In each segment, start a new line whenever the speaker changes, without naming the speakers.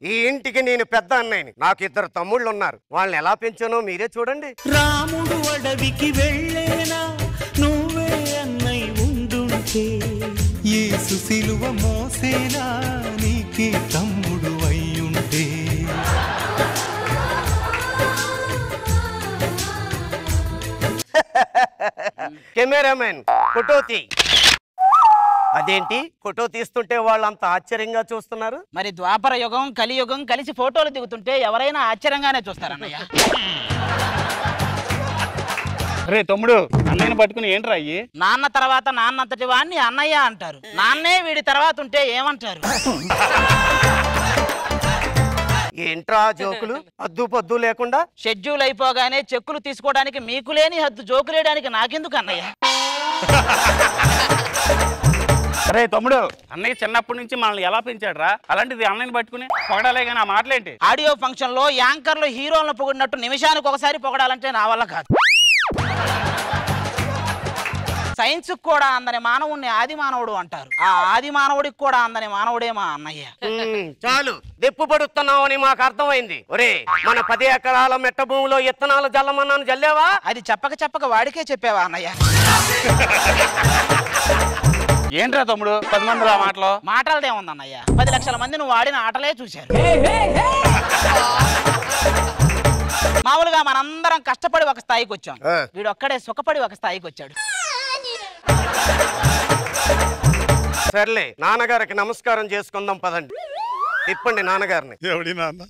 ఈ ఇంటికి నేను పెద్ద అన్నయ్యని. నాకు 2 తమ్ముళ్ళు ఉన్నారు. వాళ్ళని ఎలా పెంచానో మీరే చూడండి.
రాముడు అడవికి వెళ్ళేనా నువ్వే అన్నయ్య ఉండుంటే, యేసు సిలువ మోసేనా నీకే తమ్ముడు అయ్యుంటే.
కెమెరామెన్ ఫోటో తీ. అదేంటి ఫోటో తీస్తుంటే వాళ్ళంత ఆశ్చర్యంగా చూస్తున్నారు?
మరి ద్వాపర యుగం కలియుగం కలిసి ఫోటోలు దిగుతుంటే ఎవరైనా ఆశ్చర్యంగానే చూస్తారన్నయ్య.
రే తమ్ముడు, అన్నయ్యని పట్టుకుని ఏంట్రా అయ్యి?
నాన్న తర్వాత నాన్నంతటి వాడిని అన్నయ్య అంటారు. నాన్నే వీడి తర్వాత ఉంటే ఏమంటారు?
ఏంట్రా జోకులు అద్దు పొద్దు లేకుండా?
షెడ్యూల్ అయిపోగానే చెక్కులు తీసుకోవడానికి మీకు లేని హద్దు జోకులేయడానికి నాకెందుకు అన్నయ్య?
రే తమ్ముడు, అన్నయ్య చిన్నప్పటి నుంచి మనల్ని ఎలా పెంచాడు రా? అలాంటిది అన్నయ్యని పట్టుకుని పొగడాలే కానీ ఆ మాటలేంటి?
ఆడియో ఫంక్షన్ లో యాంకర్లు హీరోలను పొగిడినట్టు నిమిషానికి ఒకసారి పొగడాలంటే నా వల్ల కాదు. సైన్స్ కూడా అందని మానవుడిని ఆది మానవుడు అంటారు. ఆ ఆది మానవుడికి కూడా అందని మానవుడే మా అన్నయ్య.
చాలు దెప్పు పడుతున్నావని మాకు అర్థమైంది. ఒరే, మన 10 ఎకరాల మెట్ట భూమిలో ఇత్తనాలు జల్లమన్నాను జల్లేవా?
అది చెప్పక వాడికే చెప్పావా అన్నయ్య?
ఏంట్రా తమ్ముడు 10 మంది ఆ మాటలో?
మాటలదేముందన్నయ్య, 10 లక్షల మంది నువ్వు ఆడిన ఆటలే చూశారు. మామూలుగా మనందరం కష్టపడి ఒక స్థాయికి వచ్చాం, వీడొక్కడే సుఖపడి ఒక స్థాయికి వచ్చాడు.
సర్లే, నాన్నగారికి నమస్కారం చేసుకుందాం పదండి. తిప్పండి నాన్నగారిని.
ఎవడి నాన్న?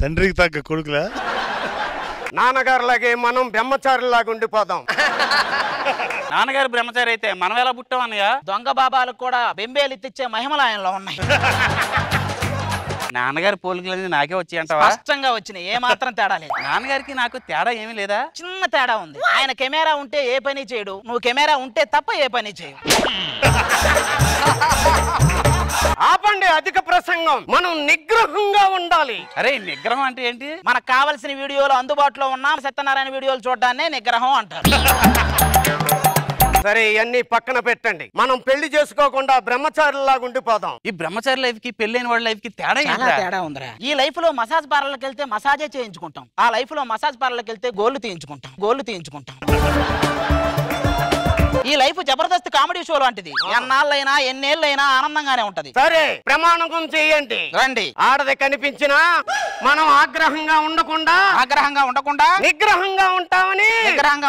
తండ్రికి తగ్గ కొడుకులా?
నాన్నగారులాగే మనం బ్రహ్మచారులాగా ఉండిపోదాం.
నాన్నగారు బ్రహ్మచారి అయితే మనం ఎలా పుట్టాం అన్నయ్య?
దొంగ బాబాలకు కూడా బెంబేలు ఎత్తిచ్చే మహిమలాయంలో ఉన్నాయి.
నాన్నగారి పోలికలన్నీ నాకే వచ్చి అంటావా?
స్పష్టంగా వచ్చినాయి, ఏ మాత్రం తేడా లేదు.
నాన్నగారికి నాకు తేడా ఏమీ లేదా?
చిన్న తేడా ఉంది. ఆయన కెమెరా ఉంటే ఏ పని చేయడు, నువ్వు కెమెరా ఉంటే తప్ప ఏ పని చేయవు.
ఆపండి అధిక ప్రసంగం. మనం నిగ్రహంగా ఉండాలి.
అరే నిగ్రహం అంటే ఏంటి?
మనకు కావలసిన వీడియోలు అందుబాటులో ఉన్న సత్యనారాయణ వీడియోలు చూడడాన్నే నిగ్రహం అంటారు.
సరే, ఇవన్నీ పక్కన పెట్టండి. మనం పెళ్లి చేసుకోకుండా బ్రహ్మచారులాగా ఉండిపోదాం.
ఈ బ్రహ్మచారి లైఫ్ కి పెళ్ళైన వాళ్ళ లైఫ్ కి తేడా
తేడా ఉందిరా. ఈ లైఫ్ లో మసాజ్ పార్లర్కి వెళ్తే మసాజే చేయించుకుంటాం, ఆ లైఫ్ లో మసాజ్ పార్లర్కి వెళ్తే గోళ్లు తీయించుకుంటాం. ఈ లైఫ్ జబర్దస్త్ కామెడీ షో లాంటిది. ఎన్నాళ్ళైనా ఎన్నేళ్ళైనా ఆనందంగానే ఉంటది.
సరే, ప్రమాణం చేయండి.
రండి.
ఆడది కనిపించినా మనం ఆగ్రహంగా ఉండకుండా నిగ్రహంగా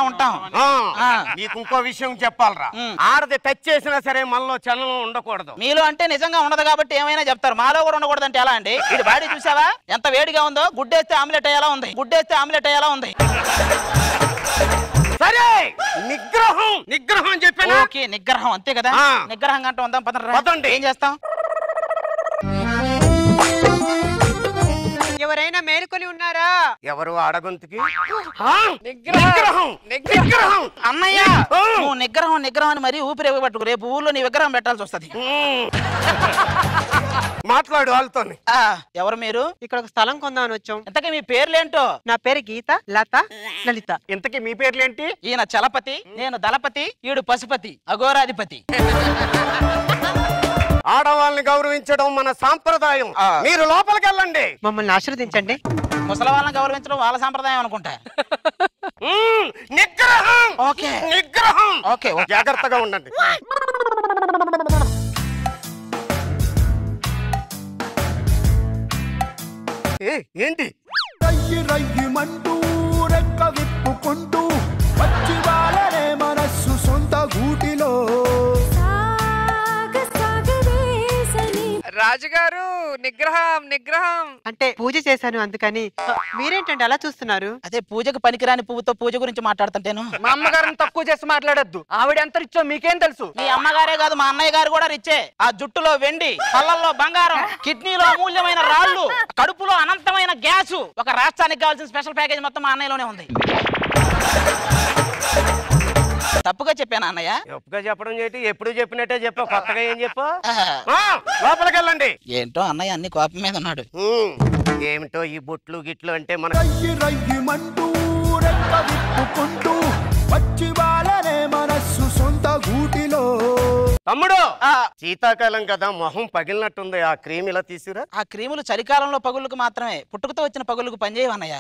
ఉంటాం. నీకు ఇంకో విషయం చెప్పాలరా, ఆడది టచ్ చేసినా సరే మనలో చలనం ఉండకూడదు.
మీలో అంటే నిజంగా ఉండదు కాబట్టి ఏమైనా చెప్తారు, మాలో కూడా ఉండకూడదు అంటే ఎలా అండి? ఇది బాడీ చూసావా ఎంత వేడిగా ఉందో? గుడ్డేస్తే ఆమ్లెట్ అయ్యేలా ఉంది.
సరే, నిగ్రహం చెప్పాను.
ఓకే, నిగ్రహం అంతే కదా. నిగ్రహం అంటే ఉందాం పదండి. ఏం చేస్తాం?
ఎవరైనా మేలుకొని ఉన్నారా?
ఎవరు ఆడగొంతుకి?
అన్నయ్య, నువ్వు నిగ్రహం అని మరీ ఊపిరి పట్టుకు రేపు ఊర్లో నీ విగ్రహం పెట్టాల్సి వస్తుంది.
మాట్లాడు వాళ్ళతో.
ఎవరు మీరు?
ఇక్కడ ఒక స్థలం కొందామని వచ్చాం.
ఇంతకీ మీ పేర్లేంటో?
నా పేరు గీత, లత, లలిత.
ఇంతకీ మీ పేర్లేంటి?
ఈయన చలపతి, నేను దళపతి, ఈడు పశుపతి, అఘోరాధిపతి.
ఆడవాళ్ళని గౌరవించడం మన సాంప్రదాయం. మీరు లోపలికి వెళ్ళండి.
మమ్మల్ని ఆశీర్వదించండి.
ముసలి వాళ్ళని గౌరవించడం వాళ్ళ సాంప్రదాయం అనుకుంటా.
నిగ్రహం. ఓకే, జాగ్రత్తగా ఉండండి. ఏంటి?
రయ్యమంటూ రెక్క విప్పుకుంటూ వచ్చి వాళ్ళనే మనస్సు సొంత గూటిలో.
రాజుగారు, నిగ్రహం అంటే పూజ చేశాను అందుకని. మీరేంటండి అలా చూస్తున్నారు?
అదే పూజకు పనికిరాని పువ్వుతో పూజ గురించి మాట్లాడుతుంటేను.
మా అమ్మగారిని తక్కువ చేసి మాట్లాడొద్దు. ఆవిడ ఎంత రిచ్చో మీకేం తెలుసు?
మీ అమ్మగారే కాదు, మా అన్నయ్య గారు కూడా రిచ్చే. ఆ జుట్టులో వెండి, కళ్ళల్లో బంగారం, కిడ్నీలో అమూల్యమైన రాళ్లు, కడుపులో అనంతమైన గ్యాసు. ఒక రాష్ట్రానికి కావాల్సిన స్పెషల్ ప్యాకేజ్ మొత్తం మా అన్నయ్యలోనే ఉంది. తప్పుగా చెప్పాను అన్నయ్య.
తప్పుగా చెప్పడం ఏంటి? ఎప్పుడు చెప్పినట్టే చెప్పు, కొత్తగా ఏం చెప్పు. లోపలికి వెళ్ళండి.
ఏంటో అన్నయ్య అన్ని కోపం మీద ఉన్నాడు.
ఏమిటో ఈ బొట్లు గిట్లు అంటే మన
రయ్యి రయ్యిమంటూ రెక్క విప్పుకుంటూ వచ్చి వాళ్ళనే మనస్సు సొంత గూటిలో.
తమ్ముడు, శీతాకాలం కదా, మొహం పగిలినట్టుంది. ఆ క్రీమ్ ఇలా తీసుకురా.
ఆ క్రీములు చలికాలంలో పగుళ్ళకు మాత్రమే, పుట్టుకతో వచ్చిన పగుళ్ళకు పనిచేయవన్నయ్య.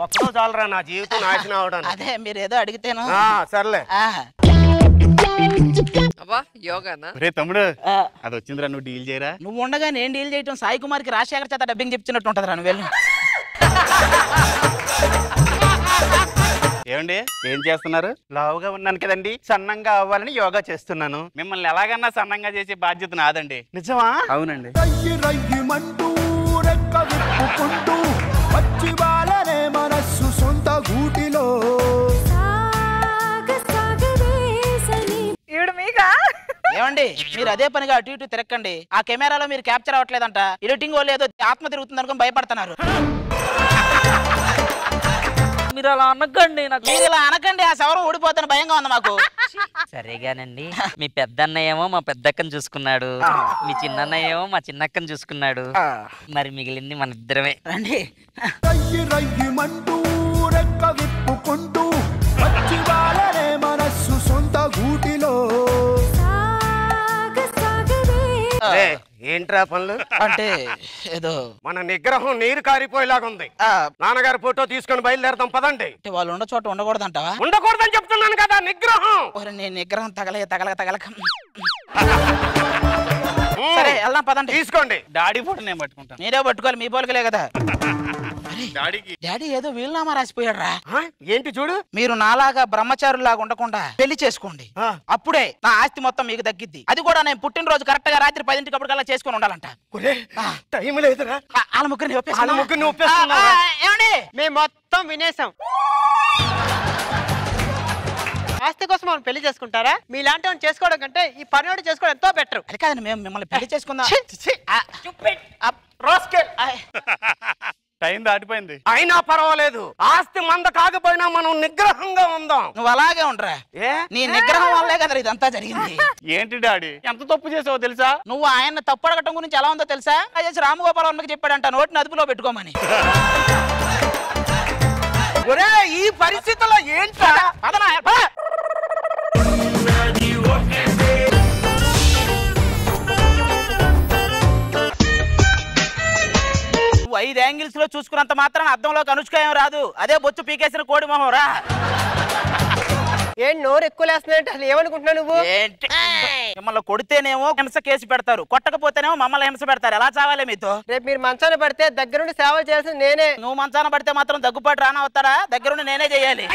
ఒక్కడో చాలరా నా జీవితం నాశనం అవడానికి.
అదే మీరేదో అడిగితేను.
సర్లే.
యోగానా?
రే తమ్ముడు, అది వచ్చిందిరా, నువ్వు డీల్ చేయరా.
నువ్వు ఉండగా నేను డీల్ చేయటం సాయి కుమార్ కి రాజశేఖర్ చేత డబ్బింగ్ చెప్తున్నట్టు ఉంటదిరా. నువ్వు వెళ్ళు.
ఏమండి, ఏం చేస్తున్నారు?
లావుగా ఉన్నాను కదండి, సన్నంగా అవ్వాలని యోగా చేస్తున్నాను.
మిమ్మల్ని ఎలాగన్నా సన్నంగా చేసే బాధ్యత నాదండి.
నిజమా?
అవునండి.
రయ్యి రయ్యిమంటూ రెక్క విప్పుకుంటూ వచ్చి వాళ్ళనే మనస్సు సొంత గూటిలో.
ఏమండి, మీరు అదే పనిగా అటు ఇటు తిరక్కండి. ఆ కెమెరాలో మీరు క్యాప్చర్ అవ్వట్లేదంట. ఎడిటింగ్ వాళ్ళు ఏదో ఆత్మ తిరుగుతుంది అనుకుని భయపడుతున్నారు. మీరు అలా అనకండి. మీరు ఇలా అనకండి, ఆ సవరం ఊడిపోతాను భయంగా ఉంది మాకు.
సరేగానండి, మీ పెద్దన్నయ్య ఏమో మా పెద్దక్కని చూసుకున్నాడు, మీ చిన్నన్నయ్య ఏమో మా చిన్నక్కని చూసుకున్నాడు, మరి మిగిలింది మన ఇద్దరమే. రండి.
రయ్యి రయ్యిమంటూ రెక్క విప్పుకుంటూ వచ్చి వాళ్ళనే మనస్సు సొంత గూటిలో.
ఏంట్రా పనులు?
అంటే ఏదో
మన నిగ్రహం నీరు కారిపోయేలాగుంది. నాన్నగారి ఫోటో తీసుకొని బయలుదేరదాం పదండి.
వాళ్ళు ఉన్న చోట ఉండకూడదంటావా?
ఉండకూడదని చెప్తున్నాను కదా. నిగ్రహం.
నేను నిగ్రహం తగలక సరే వెళ్దాం పదండి.
తీసుకోండి.
డాడీ ఫోటో నేను పట్టుకుంటాను.
మీరే పట్టుకోవాలి, మీ పోలికలే కదా. డాడీ ఏదో వీలునామా రాసిపోయాడు రా.
ఏంటి చూడు.
మీరు నాలాగా బ్రహ్మచారులాగా ఉండకుండా పెళ్లి చేసుకోండి, అప్పుడే నా ఆస్తి మొత్తం మీకు దక్కిద్ది. అది కూడా నేను పుట్టినరోజు కరెక్ట్ గా రాత్రి 10 చేసుకుని ఉండాలంట.
టైం లేదురా.
వాళ్ళ ముగ్గురిని
ఏమండి, మేము మొత్తం వినేసాం. ఆస్తి కోసం మనం పెళ్లి చేసుకుంటారా? మీలాంటి వాడిని చేసుకోవడం కంటే ఈ పనివాడు చేసుకోవడం ఎంతో బెటర్.
అది కాదండి, మేము మిమ్మల్ని పెళ్లి చేసుకుందాం.
టైం దాటిపోయింది.
అయినా పర్వాలేదు, ఆస్తి మంద కాకపోయినా మనం నిగ్రహంగా ఉందాం.
నువ్వు అలాగే ఉండరా. నీ నిగ్రహం వల్లే కదా ఇదంతా జరిగింది.
ఏంటి డాడీ, ఎంత తప్పు చేసావో తెలుసా?
నువ్వు ఆయన తప్పు అడగటం గురించి ఎలా ఉందో తెలుసా? చేసి రామగోపాల్ వర్మకి చెప్పాడంట, నోటిని అదుపులో పెట్టుకోమని.
ఈ పరిస్థితుల్లో ఏంటా?
నువ్వు 5 యాంగిల్స్ లో చూసుకున్నంత మాత్రం అద్దంలోకి అనుష్క ఏం రాదు. అదే బొచ్చు పీకేసిన కోడి మొహం రా.
ఏంటి నోరు ఎక్కువ లేస్తున్నాయంటే అసలు ఏమనుకుంటున్నావు నువ్వు?
మిమ్మల్ని కొడితేనేమో హింస కేసు పెడతారు, కొట్టకపోతేనేమో మమ్మల్ని హింస పెడతారు. ఎలా చావాలి మీతో?
రేపు మీరు మంచాన పడితే దగ్గరుండి సేవలు చేయాల్సింది నేనే.
నువ్వు మంచాన పడితే మాత్రం దగ్గుపాటు రానా వస్తాడా? దగ్గరుండి నేనే చేయాలి.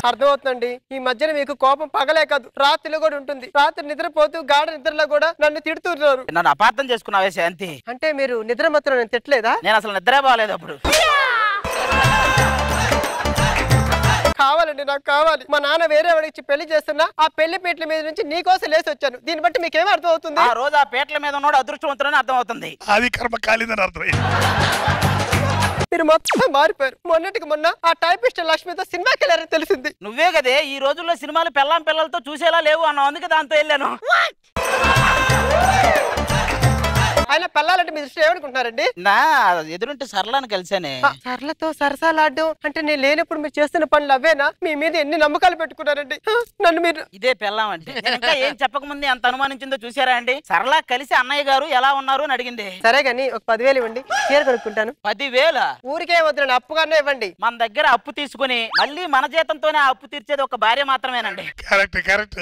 అర్థమవుతుందండి. ఈ మధ్యన మీకు కోపం పగలే కాదు, రాత్రిలో కూడా ఉంటుంది. రాత్రి నిద్రపోతూ గాఢ నిద్రలో కూడా నన్ను తిడుతున్నారు.
నన్ను అపార్థం చేసుకున్నావే శాంతి.
అంటే మీరు నిద్ర మాత్రం నేను తిట్టలేదా?
నేను అసలు నిద్రే బాగాలేదు అప్పుడు.
కావాలండి, నాకు కావాలి. మా నాన్న వేరే వాడికి పెళ్లి చేస్తున్నా, ఆ పెళ్లి పీటల మీద నుంచి నీకోసం లేసి వచ్చాను. దీన్ని బట్టి మీకేమో అర్థం అవుతుంది?
ఆ రోజు ఆ పీటల మీద ఉన్నాడు అదృష్టవంతుడని అర్థం అవుతుంది.
అది కర్మ కాలేదని అర్థమైంది.
మీరు మొత్తం మారిపోయారు. మొన్నటికి మొన్న ఆ టైపిస్ట్ లక్ష్మితో సినిమాకి వెళ్ళారని తెలిసింది.
నువ్వే కదే ఈ రోజుల్లో సినిమాలు పెళ్ళాం పిల్లలతో చూసేలా లేవు అన్నావు, అందుకే దాంతో వెళ్ళాను.
ఆయన పెళ్ళాలంటే మీ దృష్టి ఏమనుకుంటున్నారండి?
నా ఎదురుంటే సరళని కలిసానే.
సరళతో సరసాలాడ్డం అంటే నేను లేనప్పుడు మీరు చేస్తున్న పనులు అవేనా? మీ మీద ఎన్ని నమ్మకాలు పెట్టుకున్నారండి నన్ను మీరు.
ఇదే పెళ్ళాం అంటే. ఇంకా ఏం చెప్పకముందే ఎంత అనుమానించిందో చూసారా అండి? సరళ కలిసి అన్నయ్య గారు ఎలా ఉన్నారు అని అడిగింది.
సరే గాని ఒక 10,000 ఇవ్వండి, చీర కొనుక్కుంటాను.
10,000?
ఊరికే వద్దండి, అప్పుగానే ఇవ్వండి.
మన దగ్గర అప్పు తీసుకుని మళ్ళీ మన జీతంతోనే ఆ అప్పు తీర్చేది ఒక భార్య మాత్రమేనండి.
కరెక్ట్.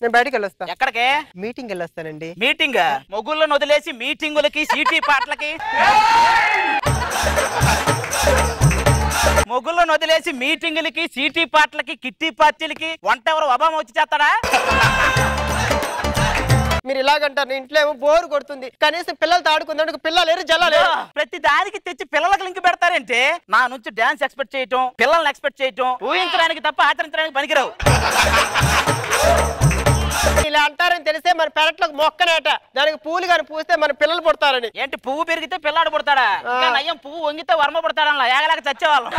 నేను బయటికి వెళ్ళొస్తా.
ఎక్కడికే?
మీటింగ్ వెళ్ళొస్తానండి.
మీటింగ్? మొగుళ్ళను వదిలేసి మీటింగులకి సీటీ పాటలకి, మొగుళ్ళను వదిలేసి మీటింగులకి సీటీ పాటలకి కిట్టి పార్టీలకి వంట ఎవరు ఒబామా వచ్చి చేస్తాడా?
మీరు ఇలాగంటారు, ఇంట్లో ఏమో బోరు కొడుతుంది, కనీసం పిల్లలతో ఆడుకుందాం పిల్లలు లేరు, జల్ల లేరు.
ప్రతి దానికి తెచ్చి పిల్లలకు లింక్ పెడతారంటే నా నుంచి డాన్స్ ఎక్స్పెక్ట్ చేయటం, పిల్లల్ని ఎక్స్పెక్ట్ చేయటం ఊహించడానికి తప్ప ఆచరించడానికి పనికిరావు.
ఇలా అంటారని తెలిసే మన పెరట్లో మొక్కనేట, దానికి పూలు కానీ పూస్తే మన పిల్లలు పుడతారని.
ఏంటి పువ్వు పెరిగితే పిల్లాడు పుడతాడా? ఇంకా నయ్యం పువ్వు వంగితే వర్మ పుడతాడల్లా, ఏగలేక చచ్చేవాళ్ళం.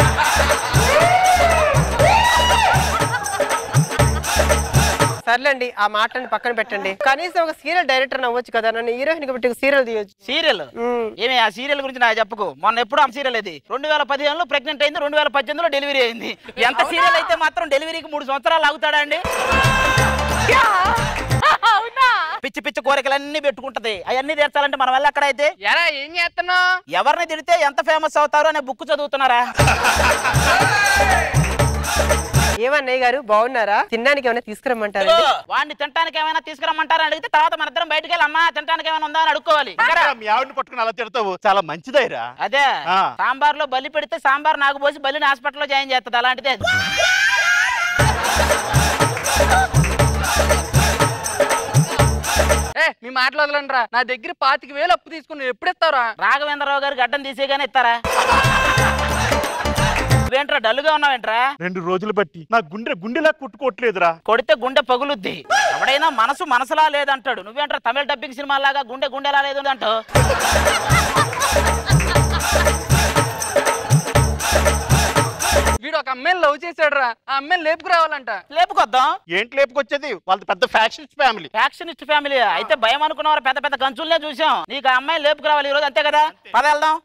సర్లేండి, ఆ మాటని పక్కన పెట్టండి. కనీసం ఒక సీరియల్ డైరెక్టర్ అవ్వచ్చు కదా, నన్ను హీరోయిన్ కి పెట్టి సీరియల్ తీయొచ్చు.
సీరియల్ ఏమి? ఆ సీరియల్ గురించి నాకు చెప్పుకో. మొన్న ఎప్పుడు ఆ సీరియల్ ఇది 2015లో ప్రెగ్నెంట్ అయింది, 2018లో డెలివరీ అయింది. ఎంత సీరియల్ అయితే మాత్రం డెలివరీకి 3 సంవత్సరాలు ఆగుతాడా అండి? పిచ్చి పిచ్చి కోరికలన్నీ పెట్టుకుంటది, అవన్నీ తీర్చాలంటే మన వల్ల ఎక్కడైతే.
ఏం చేస్తున్నావు?
ఎవరిని తిడితే ఎంత ఫేమస్ అవుతారో అనే బుక్ చదువుతున్నారా?
ఏమన్నయ్య గారు బాగున్నారా? తినడానికి ఏమైనా తీసుకురమ్మంటారా?
వాడిని తినడానికి ఏమైనా తీసుకురమ్మంటారా అడిగితే తర్వాత మన ఇద్దరం బయటకు వెళ్ళి అమ్మా తినడానికి ఏమైనా ఉందా అని అడుక్కోవాలి.
మీ ఆవిడని పట్టుకుని అలా తిడతావు, చాలా మంచిదైరా.
అదే సాంబార్ లో బలి పెడితే సాంబార్ నాకు పోసి బలిని హాస్పిటల్లో జాయిన్ చేస్తుంది, అలాంటిదే.
మీ మాటలు వదలండి రా, నా దగ్గర 25,000 అప్పు తీసుకుని ఎప్పుడు ఇస్తారా?
రాఘవేంద్రరావు గారు గడ్డం తీసేగానే ఇస్తారా? నువ్వేంట్రా డల్లుగా ఉన్నావేంట్రా?
2 రోజులు బట్టి నా గుండెలా కొట్టుకోవట్లేదురా.
కొడితే గుండె పగులుద్ది. ఎవడైనా మనసులా లేదంటాడు, నువ్వేంట్రా తమిళ డబ్బింగ్ సినిమా లాగా గుండెలా లేదు అంటావు.
వీడు ఒక అమ్మాయిని లవ్ చేశాడు రా, ఆ అమ్మాయిని లేపుకురావాలంట.
లేపుకొద్దాం.
ఏంటి లేపుకొచ్చేది? వాళ్ళది పెద్ద ఫ్యాక్షనిస్ట్ ఫ్యామిలీ.
ఫ్యాక్షనిస్ట్ ఫ్యామిలీ అయితే భయం అనుకున్నవారు పెద్ద పెద్ద గంచులనే చూసాం. నీకు ఆ అమ్మాయిని లేపుకురావాలి ఈ రోజు, అంతే కదా? పద వెళ్దాం.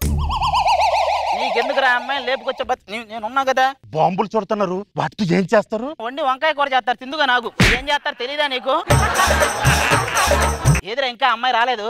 నీకెందుకురా అమ్మాయిని లేపుకొచ్చే నేనున్నా కదా.
బాంబులు చూడుతున్నారు, వాటితో ఏం చేస్తారు?
వండి వంకాయ కూర చేస్తారు, తిందుగా. నాకు ఏం చేస్తారు తెలీదా నీకు? ఏదిరా ఇంకా అమ్మాయి రాలేదు?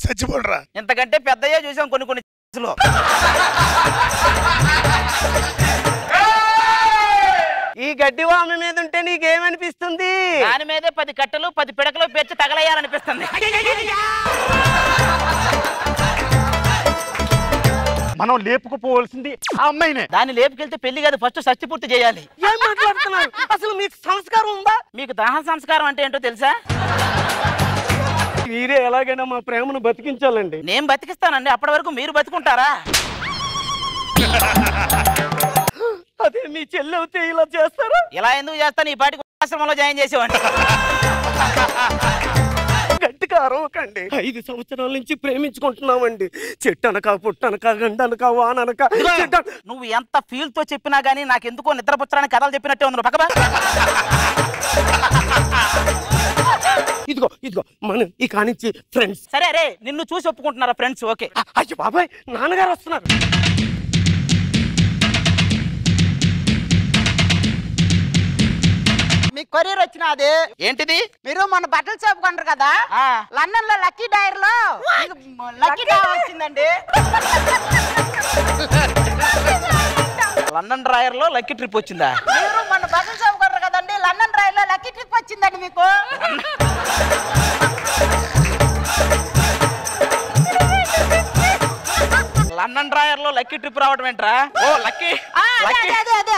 చచ్చిపోండ్రా.
ఇంతకంటే పెద్దయ్యే చూసాం కొన్ని
ఈ గడ్డి వామి మీద ఉంటే నీకేమనిపిస్తుంది?
దాని మీదే 10 కట్టలు 10 పిడకలు పేర్చి తగలయ్యాలనిపిస్తుంది.
మనం లేపుకుపోవాల్సింది ఆ అమ్మాయినే.
దాన్ని లేపుకెళ్తే పెళ్లి కాదు, ఫస్ట్ షష్టి పూర్తి చేయాలి.
ఏం మాట్లాడుతున్నారు? అసలు మీకు సంస్కారం ఉందా?
మీకు దహన సంస్కారం అంటే ఏంటో తెలుసా?
మీరే ఎలాగైనా మా ప్రేమను బతికించాలండి.
నేను బతికిస్తానండి, అప్పటి వరకు మీరు బతుకుంటారా?
అదే మీ చెల్లి అవుతే ఇలా చేస్తారా?
ఇలా ఎందుకు చేస్తాను? ఈ పాటికి ఆశ్రమంలో జాయిన్ చేసేవాడిని.
గట్టిగా అరవకండి. 5 సంవత్సరాల నుంచి ప్రేమించుకుంటున్నామండి. చెట్టనక పుట్టనక గండనక వాననక.
నువ్వు ఎంత ఫీల్ తో చెప్పినా గానీ నాకు ఎందుకో నిద్రపుచ్చడానికి కథలు చెప్పినట్టే ఉంది. పక్కబా
ఇదిగో మనం ఈ కానించి ఫ్రెండ్స్.
సరే అరే నిన్ను చూసి ఒప్పుకుంటున్నారా ఫ్రెండ్స్? ఓకే.
అయ్యో బాబాయ్, నాన్నగారు వస్తున్నారు.
మీకు కొరియర్ వచ్చినది.
ఏంటిది?
మీరు మన బట్టల షాప్ కొంటారు కదా, లండన్ లో లక్కీ డైర్ లో లక్కీ డ్రా వచ్చిందండి.
లండన్ డ్రాయర్ లో లక్కీ ట్రిప్ వచ్చిందా?
మీరు మన బట్టల షాప్ కొంటారు కదండి, లండన్ డ్రాయర్ లో లక్కీ ట్రిప్ వచ్చిందండి మీకు.
లండన్ డ్రాయర్ లో లక్కీ ట్రిప్ రావడం ఏంట్రా? ఓ లక్కీ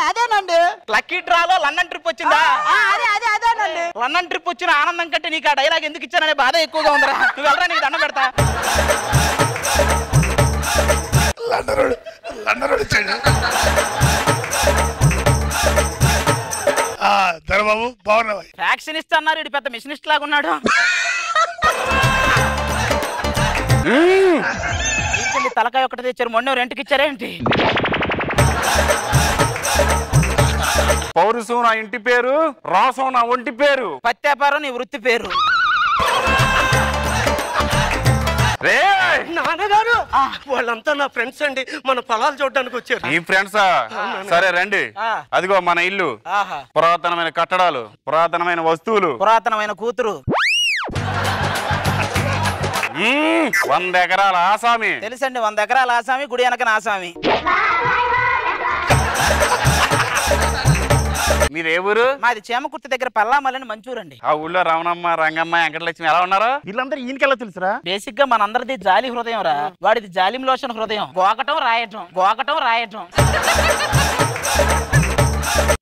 అదేనండి.
లక్కీ డ్రా లో లండన్ ట్రిప్ వచ్చిందా?
అదేనండి.
లండన్ ట్రిప్ వచ్చిన ఆనందం కంటే నీకు ఆ డైలాగ్ ఎందుకు ఇచ్చాననే బాధ ఎక్కువగా ఉందిరా. నువ్వు వెళ్ళరా, నీకు దండం పెడతా.
ధరబాబు బాగున్నావా?
ఫ్యాక్షనిస్ట్ అన్నారు, ఇటు పెద్ద మిషనిస్ట్ లాగా ఉన్నాడు. తలకాయ ఒకటి తెచ్చారు, మొన్న రెంట్కి ఇచ్చారేంటి?
పౌరుషం నా ఇంటి పేరు, రాసం నా ఒంటి పేరు,
పత్యాపారం నీ వృత్తి పేరు.
నాన్నగారు వాళ్ళంతా నా ఫ్రెండ్స్ అండి, మన పొలాలు చూడడానికి వచ్చారు.
ఈ ఫ్రెండ్సా? సరే రండి. అదిగో మన ఇల్లు, పురాతనమైన కట్టడాలు, పురాతనమైన వస్తువులు,
పురాతనమైన కూతురు,
100 ఎకరాల ఆసామి.
తెలుసండి, 100 ఎకరాల ఆసామి, గుడి వెనకన ఆసామి.
మీరు ఏ ఊరు?
మాది చేమకుర్తి దగ్గర పల్లామల్లని మంచూరండి.
ఆ ఊళ్ళో రమణమ్మ, రంగమ్మ, వెంకటలక్ష్మి ఎలా ఉన్నారు? వీళ్ళందరూ ఈయనకెలా తెలుసురా?
బేసిక్ గా మనందరిది జాలి హృదయం రా, వాడిది జాలిం లోషన్ హృదయం. గోకటం రాయటం.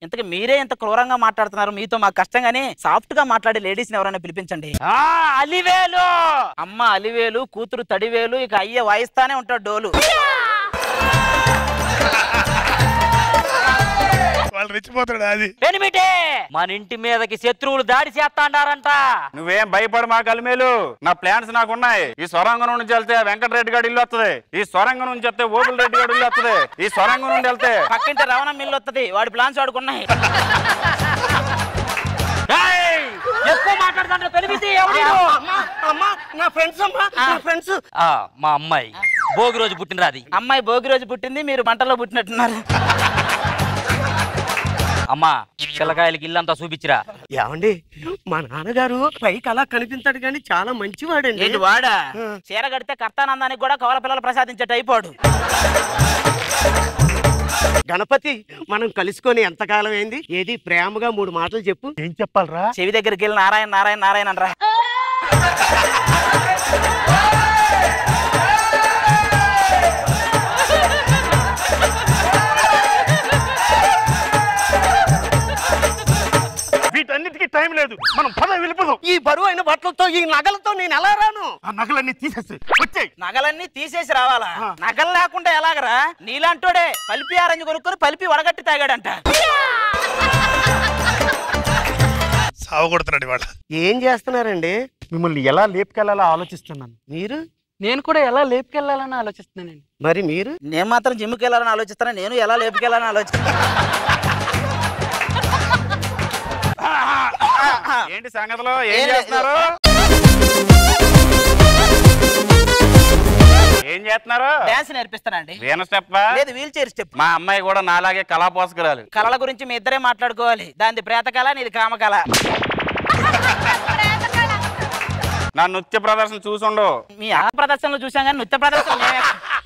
ఇంతకు మీరే ఇంత క్రూరంగా మాట్లాడుతున్నారు, మీతో మాకు కష్టంగానే సాఫ్ట్ గా మాట్లాడే లేడీస్ ని ఎవరైనా పిలిపించండి. అలివేలు అమ్మ, అలివేలు కూతురు తడివేలు, ఇక అయ్యే వాయిస్తానే ఉంటాడు డోలు.
అది
మన ఇంటి మీదకి శత్రువులు దాడి చేస్తాండారంట.
నువ్వేం భయపడు మా కలిమేలు, నా ప్లాన్స్ నాకున్నాయి. ఈ సొరంగం నుంచి వెళ్తే వెంకటరెడ్డి గారి ఇల్లు వస్తుంది, ఈ సొరంగం నుంచి వెళ్తే ఓబుల్ రెడ్డి గారి ఇల్లు వస్తుంది, ఈ సొరంగం నుండి వెళ్తే
పక్కింటి రవణ మిల్లు వస్తుంది, వాడి ప్లాన్స్ వాడుకున్నాయి.
ఎక్కువ మాట్లాడుతుంటే తెలివితే మా అమ్మాయి భోగి రోజు పుట్టినరాది.
అమ్మాయి భోగి రోజు పుట్టింది, మీరు మంటలో పుట్టినట్టున్నారు.
అమ్మా పిల్లకాయలకి ఇల్లంతా చూపించిరా.
ఏమండి మా నాన్నగారు పైకి అలా కనిపించాడు కానీ చాలా మంచివాడండి.
ఏంటి వాడా? చీర కడితే కర్తానందానికి కూడా కవల పిల్లలు ప్రసాదించే టైపోడు.
గణపతి, మనం కలుసుకొని ఎంతకాలం అయింది? ఏది ప్రేమగా 3 మాటలు చెప్పు.
ఏం చెప్పాలరా?
చెవి దగ్గరికి వెళ్ళి నారాయణ నారాయణ నారాయణ అనరా.
వీటన్నిటికీ టైం లేదు, మనం పద వెళ్ళిపోదాం.
ఈ బరువు అయిన బట్టలతో ఈ నగలతో నేను ఎలా రాను?
ఆ నగలన్నీ తీసేసి వచ్చాయి.
నగలన్నీ తీసేసి రావాలా? నగలు లేకుండా ఎలాగరా? నీలాంటోడే పలిపి ఆరెంజ్ కొనుక్కొని పలిపి వడగట్టి తాగాడంట.
సావగొడుతున్నాడు ఇవాళ.
ఏం చేస్తున్నారండి?
మిమ్మల్ని ఎలా లేపుకెళ్ళాలో ఆలోచిస్తున్నాను.
మీరు?
నేను కూడా ఎలా లేపుకెళ్ళాలని ఆలోచిస్తున్నానండి.
మరి మీరు?
నేను మాత్రం జిమ్కి వెళ్ళాలని ఆలోచిస్తాను, నేను ఎలా లేపుకెళ్ళాలని ఆలోచిస్తాను.
ఏంటి సంగతిలో ఏం చేస్తున్నారు? ఏం చేస్తున్నారు?
డాన్స్ నేర్పిస్తానండి.
వీణ స్టెప్
లేదు, వీల్ చైర్ స్టెప్.
మా అమ్మాయి కూడా నాలాగే కళా పోషకురాలు.
కళల గురించి మీ ఇద్దరే మాట్లాడుకోవాలి. దాని ప్రేత కళ, నీది కామ కళ.
నా నృత్య ప్రదర్శన చూసుండు.
మీ ఆ ప్రదర్శనలు చూసాం కానీ నృత్య ప్రదర్శన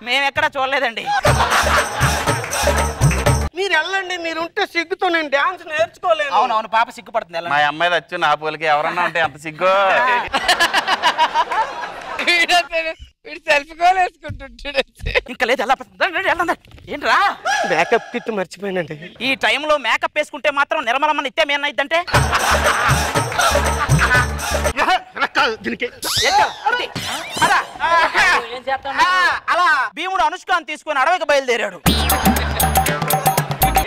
మేమెక్కడా చూడలేదండి.
మీరు వెళ్ళండి, మీరు ఉంటే సిగ్గుతో నేను డాన్స్ నేర్చుకోలేను.
అవునవును, పాప సిగ్గుపడుతుంది.
మా అమ్మాయి వచ్చి నా పోలికి ఎవరన్నా ఉంటే ఎంత సిగ్గు.
ఇంకా లేదు, ఏంట్రా
మేకప్ కిట్ మర్చిపోయినండి.
ఈ టైంలో మేకప్ వేసుకుంటే మాత్రం నిర్మలమ్మ నిత్యం ఏమైందంటే అలా భీముడు అనుష్కాన్ని తీసుకుని అడవికి బయలుదేరాడు.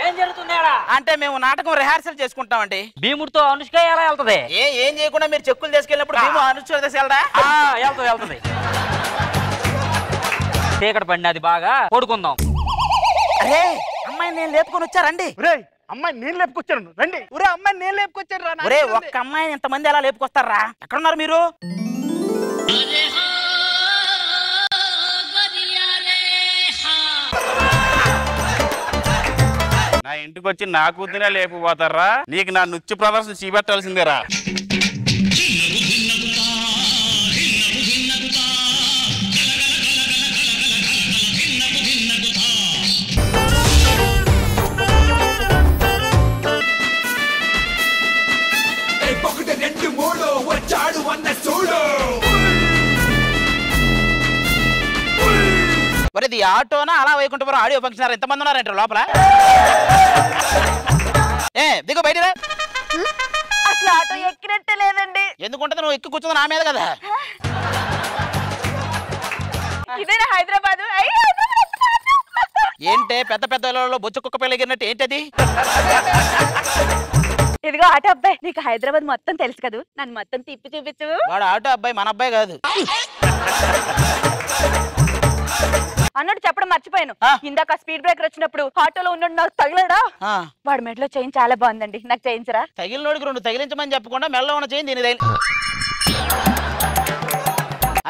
ఏం జరుగుతుంది?
అంటే మేము నాటకం రిహార్సల్ చేసుకుంటామండి.
భీముడితో అనుష్క ఎలా వెళ్తది?
ఏం చేయకుండా మీరు చెక్కులు తీసుకెళ్ళినప్పుడు భీము అనుష్క తీసుకెళ్ళడా?
వెళ్తది. చీకటి పడినది, బాగా పడుకుందాం.
అరే అమ్మాయి నేను లేపుకొని వచ్చారండి.
అమ్మాయి నేను లేపుకొచ్చాను రండి.
అమ్మాయి నేను లేపుకొచ్చాను.
ఒరే ఒక్క అమ్మాయిని ఎంతమంది ఎలా లేపుకొస్తారా? ఎక్కడున్నారు మీరు?
నా ఇంటికి వచ్చి నా కూతునే లేపుపోతారా? నీకు నా నృత్య ప్రదర్శన చూపెట్టాల్సిందేరా.
మరి ఇది ఆటోనా అలా వైకుంఠపురం ఆడియో ఫంక్షన్? ఎంతమంది ఉన్నారంట లోపల? దిగు బయటరా.
అసలు ఆటో ఎక్కినట్టే లేదండి.
ఎందుకుంటే నువ్వు ఎక్కి కూర్చుంది నా మీద కదా.
ఇదేనా హైదరాబాద్?
ఏంటే పెద్ద పెద్ద బొచ్చు కుక్క పెళ్ళగినట్టు ఏంటది?
ఇదిగో ఆటో అబ్బాయి, నీకు హైదరాబాద్ మొత్తం తెలుసు కదా, నన్ను మొత్తం తిప్పి చూపించు.
వాడు ఆటో అబ్బాయి, మన అబ్బాయి కాదు.
అన్నట్టు చెప్పడం మర్చిపోయాను. ఇందాక స్పీడ్ బ్రేకర్ వచ్చినప్పుడు ఆటోలో ఉన్నాడు, నాకు తగిలాడా? వాడి మెడలో చైన్ చాలా బాగుందండి, నాకు చేయించరా?
తగిలినోడికి 2 తగిలించమని చెప్పకుండా మెడలో ఉన్న చైన్ దీని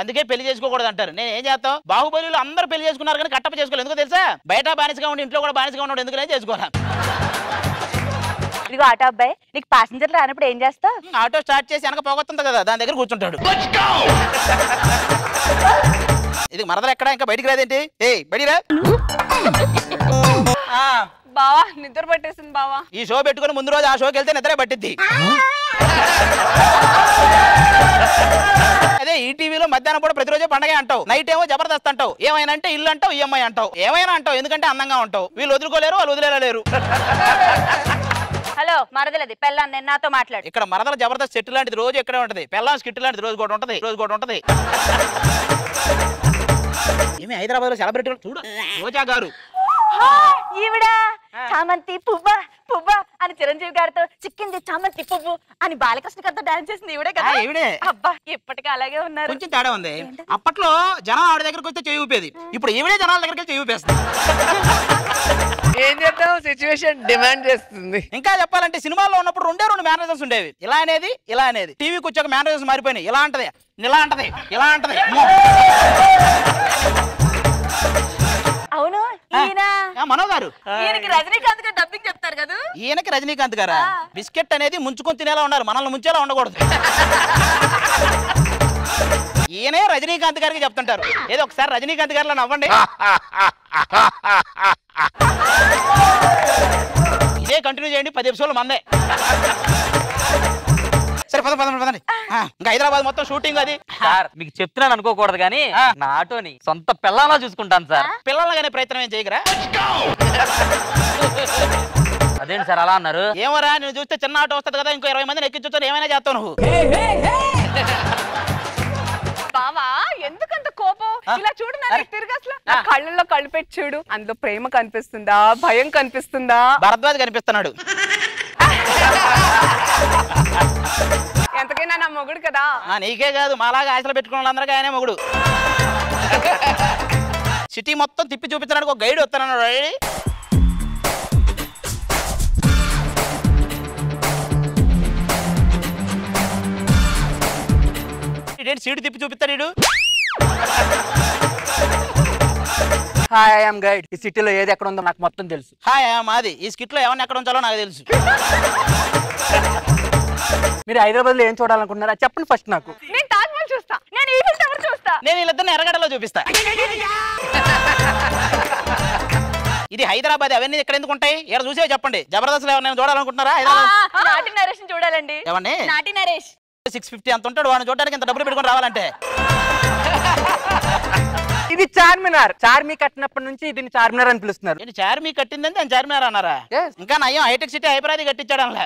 అందుకే పెళ్లి చేసుకోకూడదు అంటారు. నేను ఏం చేస్తాం? బాహుబలిలో అందరూ పెళ్లి చేసుకున్నారు కానీ కట్టప్ప చేసుకోలేదు. ఎందుకో తెలుసా? బయట బానిసగా ఉండి ఇంట్లో కూడా బానిసగా ఉన్నాడు. ఎందుకు చేసుకోరా?
ఇదిగో ఆటో అబ్బాయి, నీకు ప్యాసింజర్ రానప్పుడు ఏం చేస్తావు?
ఆటో స్టార్ట్ చేసి వెనక పోగొస్తుంది కదా, దాని దగ్గర కూర్చుంటాడు. ఇది మరదలు ఎక్కడ ఇంకా బయటికి రాదేంటి? బయటిరా.
బావా నిద్ర పట్టేసింది బావా.
ఈ షో పెట్టుకుని ముందు రోజు ఆ షోకి వెళ్తే నిద్రే పట్టిద్ది. అదే ఈ టీవీలో మధ్యాహ్నం పూట ప్రతిరోజు పండగ అంటావు, నైట్ ఏమో జబర్దస్త్ అంటావు, ఏమైనా అంటే ఇల్లు అంటావు, ఈఎంఐ అంటావు, ఏమైనా అంటావు, ఎందుకంటే అందంగా ఉంటావు. వీళ్ళు వదులుకోలేరు, వాళ్ళు వదిలేలేరు.
హలో మరదలది పెళ్ళాన్ని నేను నాతో మాట్లాడు.
ఇక్కడ మరదల జబర్దస్త్ సెట్ లాంటిది రోజు ఇక్కడే ఉంటది, పెళ్ళాం స్కిట్ లాంటిది రోజు కూడా ఉంటది. ఏమి హైదరాబాద్ లో సెలబ్రిటీ చూడు రోజా గారు
ఈవిడ చామంతి పువ్వా పువ్వా అని చిరంజీవి గారితో చిక్కింది చామంతి పువ్వు అని బాలకృష్ణ గారితో డాన్స్ చేసింది ఈవిడే కదా.
ఈవిడే.
అబ్బా ఇప్పటికీ అలాగే ఉన్నారు.
కొంచెం తేడా ఉంది. అప్పట్లో జనం ఆవిడ దగ్గరకు వస్తే చేయి ఊపేది, ఇప్పుడు ఈవిడే జనాల దగ్గరికి చేయి ఊపేస్తుంది.
ఏం చేద్దాం, సిచ్యువేషన్ డిమాండ్ చేస్తుంది.
ఇంకా చెప్పాలంటే సినిమాల్లో ఉన్నప్పుడు రెండు మేనేజర్స్ ఉండేవి, ఇలా అనేది. టీవీకి వచ్చాక మేనేజర్స్ మారిపోయినాయి. ఇలా అంటది.
అవును ఈయన
మనో గారు.
ఈయనకి రజనీకాంత్ గారు డబ్బింగ్ చెప్తారు కదా.
ఈయనకి రజనీకాంత్ గారా? బిస్కెట్ అనేది ముంచుకొని తినేలా ఉండాలి, మనల్ని ముంచేలా ఉండకూడదు. ఈయనే రజనీకాంత్ గారికి చెప్తుంటారు. ఏదో ఒకసారి రజనీకాంత్ గారిలో నవ్వండి. ఇదే కంటిన్యూ చేయండి, 10 ఎపిసోడ్లు మందే. సరే పదండి. ఇంకా హైదరాబాద్ మొత్తం షూటింగ్ అది.
సార్ మీకు చెప్తున్నాను అనుకోకూడదు కానీ నా ఆటోని సొంత పిల్లలా చూసుకుంటాను సార్.
పిల్లలగానే ప్రయత్నం ఏం చేయగరా?
అదేంటి సార్ అలా అన్నారు?
ఏమరా నేను చూస్తే చిన్న ఆటో వస్తుంది కదా, ఇంకో 20 మందిని ఎక్కించొచ్చు, ఏమైనా చేస్తావు నువ్వు.
బావా ఎందుకంత కోపం? ఇలా చూడు తిరిగి అసలు నా కళ్ళల్లో కళ్ళు పెట్టి చూడు, అందులో ప్రేమ కనిపిస్తుందా, భయం కనిపిస్తుందా?
భరద్వాజ్ కనిపిస్తున్నాడు.
ఎంతకైనా నా మొగుడు కదా.
నీకే కాదు, మాలాగా ఆశలు పెట్టుకున్న వాళ్ళందరికీ ఆయనే మొగుడు. సిటీ మొత్తం తిప్పి చూపించడానికి ఒక గైడ్ వస్తానన్నాడు. ఇదేంటి సీటు తిప్పి చూపిస్తాడు వీడు?
Hi I am guide. ఈ సిటీలో ఏది ఎక్కడ ఉందో నాకు మొత్తం తెలుసు.
హాయ్ మాది ఈ స్కిట్ లో ఎవరిని ఎక్కడ ఉంచాలో నాకు తెలుసు.
మీరు హైదరాబాద్ లో ఏం చూడాలనుకుంటున్నారా చెప్పండి ఫస్ట్ నాకు.
నేను తాజ్ మహల్ చూస్తా, నేను ఈఫిల్ టవర్ చూస్తా,
నేను వీళ్ళిద్దరిని ఎర్రగడ్డలో చూపిస్తా. ఇది హైదరాబాద్, అవన్నీ ఇక్కడ ఎందుకు ఉంటాయి? ఇక్కడ చూసే చెప్పండి. జబర్దస్త్ లో ఎవరైనా చూడాలనుకుంటున్నారా?
నాటి నరేష్ చూడాలండి.
ఏమండి
నాటి నరేష్
650 అంత ఉంటాడు, వాడిని చూడడానికి ఇంత డబ్బులు పెట్టుకొని రావాలంటే.
ఇది చార్మినార్. చార్మి కట్టినప్పటి నుంచి దీన్ని చార్మినార్ అని పిలుస్తున్నారు.
చార్మి కట్టిందని నేను చార్మినార్ అన్నారా? ఇంకా నయ్యం హైటెక్ సిటీ హైపరాది కట్టించాడు అలా.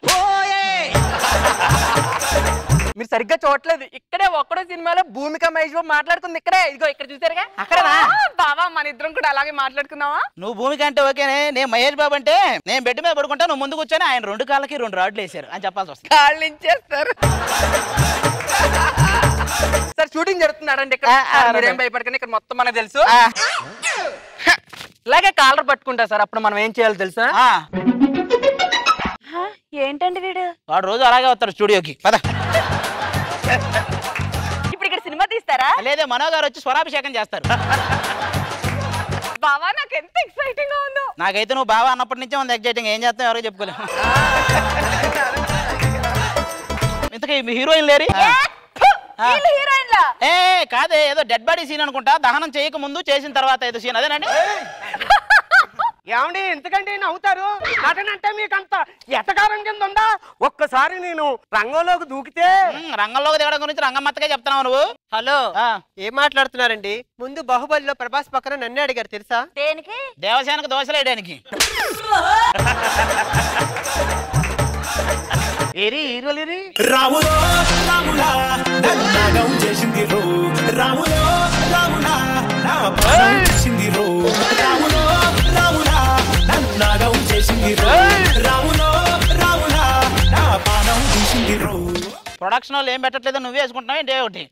మీరు సరిగ్గా చూడలేదు. ఇక్కడే ఒక్కడో సినిమాలో భూమిక మహేష్ బాబు మాట్లాడుకుంది ఇక్కడే. ఇదిగో ఇక్కడ చూసారుగా అక్కడ.
బావా మన ఇద్దరం కూడా అలాగే మాట్లాడుకుందామా?
నువ్వు భూమిక అంటే ఓకేనే, నేను మహేష్ బాబు అంటే నేను బెడ్ మీద పడుకుంటా, నువ్వు ముందు కూర్చొని ఆయన 2 కాళ్ళకి 2 రాడ్లు వేసారు అని చెప్పాల్సి వస్తుంది.
కాళ్ళు ఇచ్చేస్తారు. సార్ షూటింగ్ జరుగుతున్నాడండి ఇక్కడ. మీరేం భయపడకండి, ఇక్కడ మొత్తం మనకు తెలుసు. ఇలాగే కాలర్ పట్టుకుంటా సార్, అప్పుడు మనం ఏం చేయాలో తెలుసా?
ఏంటండి వీడు?
వాడు రోజు అలాగే వస్తాడు స్టూడియోకి. పద.
ఇప్పుడు ఇక్కడ సినిమా తీస్తారా?
లేదే, మనో గారు వచ్చి స్వరాభిషేకం చేస్తారు.
బావా నాకు ఎంత ఎక్సైటింగ్ గా ఉందో.
నాకైతే నువ్వు బావా అన్నప్పటి నుంచే ఉంది ఎగ్జైటింగ్. ఏం చేస్తావు ఎవరికి చెప్పుకోలేము. ఇంతకీ మీ హీరోయిన్ లేరి? ఏ కాదే, ఏదో డెడ్ బాడీ సీన్ అనుకుంటా. దహనం చేయక ముందు చేసిన తర్వాత ఏదో సీన్ అదేనండి.
ఏమండి ఎందుకంటే నవ్వుతారు? నటనంటే మీకు అంత ఎటకారం కింద ఉందా? ఒక్కసారి నేను రంగంలోకి దూకితే.
రంగంలోకి దిగడం గురించి రంగమ్మత్తగా చెప్తున్నావు నువ్వు.
హలో ఏం మాట్లాడుతున్నారండి? ముందు బాహుబలిలో ప్రభాస్ పక్కన నన్నే అడిగారు తెలుసా?
దేనికి?
దేవసేనకు దోశలు వేయడానికి. ఏరి హీరోలేరి?
రాములో రాములా నన్నగం చేసింది రో, రాములో రాములా నా ప్రాణం చేసింది రో, రాములో రాములా నన్నగం చేసింది రో, రాములో రాములా నా ప్రాణం చేసింది రో.
ప్రొడక్షన్ వాళ్ళు ఏం పెట్టట్లేదు, నువ్వే వేసుకుంటున్నావు ఏంటి? ఒకటి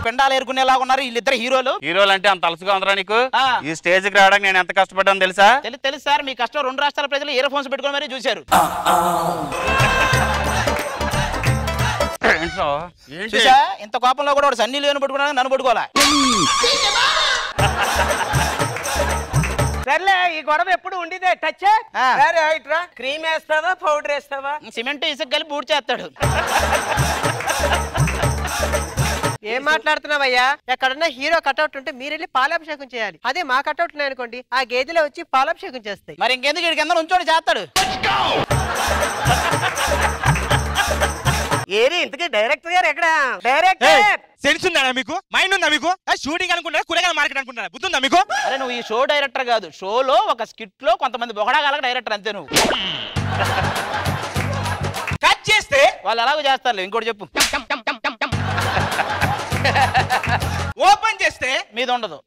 పెండాలు ఏరుకునేలాగా ఉన్నారు వీళ్ళిద్దరు హీరోలు.
హీరోలు అంటే అంత అలసుగా ఉందరా నీకు? ఈ స్టేజ్ కి రావడానికి నేను ఎంత కష్టపడ్డాను తెలుసా?
తెలుసు సార్, మీ కష్టం 2 రాష్ట్రాల ప్రజలు ఇయర్ ఫోన్స్ పెట్టుకుని మరీ చూశారు. చూసా, ఇంత కోపంలో కూడా వాడు సన్నీ లేని పట్టుకున్నాను, నన్ను పట్టుకోవాలా?
సర్లే, ఈ గొడవ ఎప్పుడు ఉండేదే. టచ్ క్రీమ్ వేస్తావా పౌడర్ వేస్తావా?
సిమెంట్ ఇసుక కలిపి పూర్తి చేస్తాడు.
ఏం మాట్లాడుతున్నావయ్యా? ఎక్కడన్నా హీరో కట్అవుట్ ఉంటే మీరు వెళ్ళి పాలాభిషేకం చేయాలి. అదే మా కట్అవుట్ ఉన్నాయనుకోండి, ఆ గేదెలో వచ్చి పాలాభిషేకం చేస్తాయి.
మరి ఇంకెందుకు వీడి కింద ఉంచోడి చేస్తాడు.
ఏరి ఇంతకీ డైరెక్టర్ గారు ఎక్కడ? డైరెక్టర్
సెన్స్ ఉందా మీకు? మైండ్ ఉందా మీకు? షూటింగ్ అనుకుంటారా, కూరగాయల మార్కెట్ అనుకుంటారా? బుద్ధి ఉందా మీకు?
అరే నువ్వు ఈ షో డైరెక్టర్ కాదు, షోలో ఒక స్కిట్ లో కొంతమంది బొగడాగాలకు డైరెక్టర్ అంతే. నువ్వు
కట్ చేస్తే
వాళ్ళు ఎలాగో చేస్తారు. ఇంకోటి చెప్పు.
ఓపెన్ చేస్తే
మీద ఉండదు.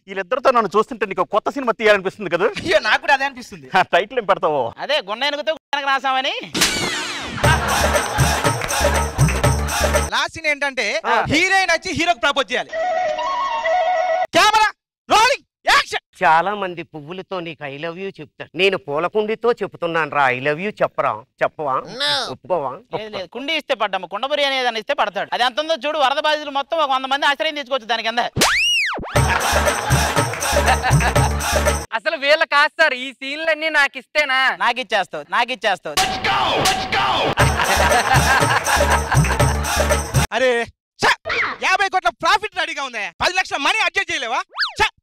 వీళ్ళిద్దరితో నన్ను చూస్తుంటే నీకు కొత్త సినిమా తీయాలనిపిస్తుంది కదా?
అయ్యో నాకు కూడా అదే అనిపిస్తుంది.
టైటిల్ ఏం పెడతావో?
అదే గుండెనుగుతో గుండెనకు రాసామని.
లాస్ట్ సీన్ ఏంటంటే హీరోయిన్ వచ్చి హీరోకి ప్రపోజ్ చేయాలి. Camera rolling action.
చాలా మంది పువ్వులతో నీకు ఐ లవ్ యూ చెప్తారు. నేను పూలకుండితో చెప్తున్నాను రా ఐ లవ్ యూ. చెప్పరా? చెప్పవా? ఒప్పుకోవా?
లేదు కుండి ఇస్తే పడ్డాము, కుండబురి అనేది ఇస్తే పడతాడు. అది ఎంత ఉందో చూడు. వరద బాధితులు మొత్తం ఒక 100 మంది ఆశ్రయం తీసుకోవచ్చు దాని కింద.
అసలు వీళ్ళ కాదు సార్, ఈ సీన్లన్నీ నాకు ఇస్తేనా?
నాకు ఇచ్చేస్తావు.
అరే 50 కోట్ల ప్రాఫిట్ రెడీగా ఉంది. 10 లక్షల మనీ అడ్జస్ట్ చేయలేవా?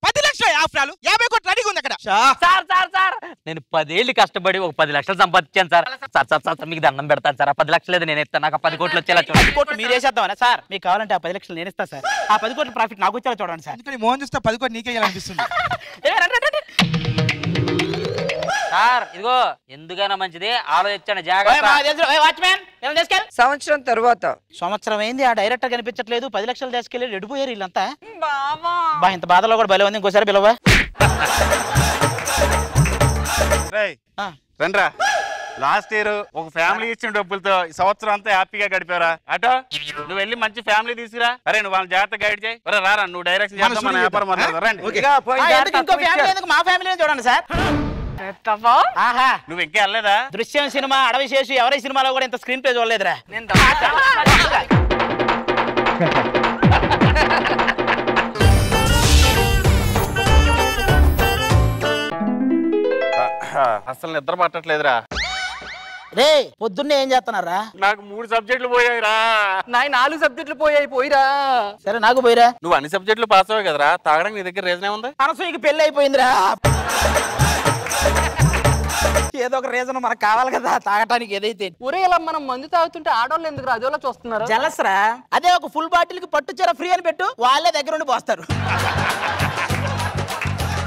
10 లక్షల ఆఫ్రాలు 50 కోట్లు రెడీగా ఉంది అక్కడ.
సార్ నేను 10 ఏళ్ళు కష్టపడి ఒక 10 లక్షలు సంపాదించాను సార్. సార్ మీకు దండం పెడతాను సార్. ఆ 10 లక్షలు లేదు నేను ఇస్తాను. నాకు 10 కోట్లు వచ్చేలా చూడండి.
10 కోట్లు మీరు వేసేద్దామనే సార్. మీకు కావాలంటే ఆ 10 లక్షలు నేను ఇస్తాను సార్. ఆ 10 కోట్ల ప్రాఫిట్ నాకు వచ్చేలా చూడండి సార్.
ఎందుకని మోహన్ చూస్తే 10 కోట్లు నీకే అనిపిస్తుంది.
సార్ ఇదిగో ఎందుకైనా మంచిది ఆలోచించండి జాగ్రత్త.
సంవత్సరం తర్వాత
సంవత్సరం అయింది, ఆ డైరెక్టర్ కనిపించట్లేదు. 10 లక్షలు తీసుకెళ్ళి ఎడిపోయారు వీళ్ళంతా. బా ఇంత బాధలో కూడా భలే ఉంది. ఇంకోసారి పిలవా.
రండ్రా. లాస్ట్ ఇయర్ ఒక ఫ్యామిలీ ఇచ్చిన డబ్బులతో ఈ సంవత్సరం అంతా హ్యాపీగా గడిపారా? అటో నువ్వు వెళ్ళి మంచి ఫ్యామిలీ తీసుకురా. అరే నువ్వు వాళ్ళని జాగ్రత్త గైడ్ చేయి. రారా నువ్వు డైరెక్షన్ చేద్దాం, మన వ్యాపారం రండి.
ఇంకో ఫ్యామిలీ ఎందుకు, మా ఫ్యామిలీ చూడండి సార్. ఆహా
నువ్వు ఇంకా వెళ్ళలేదా?
దృశ్యం సినిమా, అడవి శేషు, ఎవరి సినిమాలో కూడా ఇంత స్క్రీన్ ప్లే చూడలేదురా.
అసలు నిద్ర పట్టట్లేదురా.
రే పొద్దున్నే ఏం చేస్తున్నారా?
నాకు 3 సబ్జెక్టులు పోయాయిరా.
నాయి 4 సబ్జెక్టులు పోయిరా.
సరే నాకు పోయిరా.
నువ్వు అన్ని సబ్జెక్టులు పాస్ అవ్వవు కదరా. తాగడానికి నీ దగ్గర రీజన్ ఏముంది?
అనసూయకి పెళ్లి అయిపోయిందిరా. ఏదో ఒక రీజన్ మనకు కావాలి కదా తాగటానికి. ఏదైతే
ఊరే ఇలా మనం మందు తాగుతుంటే ఆడవాళ్ళు ఎందుకు అదోలా చూస్తున్నారు?
జలసరా. అదే ఒక ఫుల్ బాటిల్ కి పట్టు చీర ఫ్రీ అని పెట్టు, వాళ్ళే దగ్గర ఉండి పోస్తారు.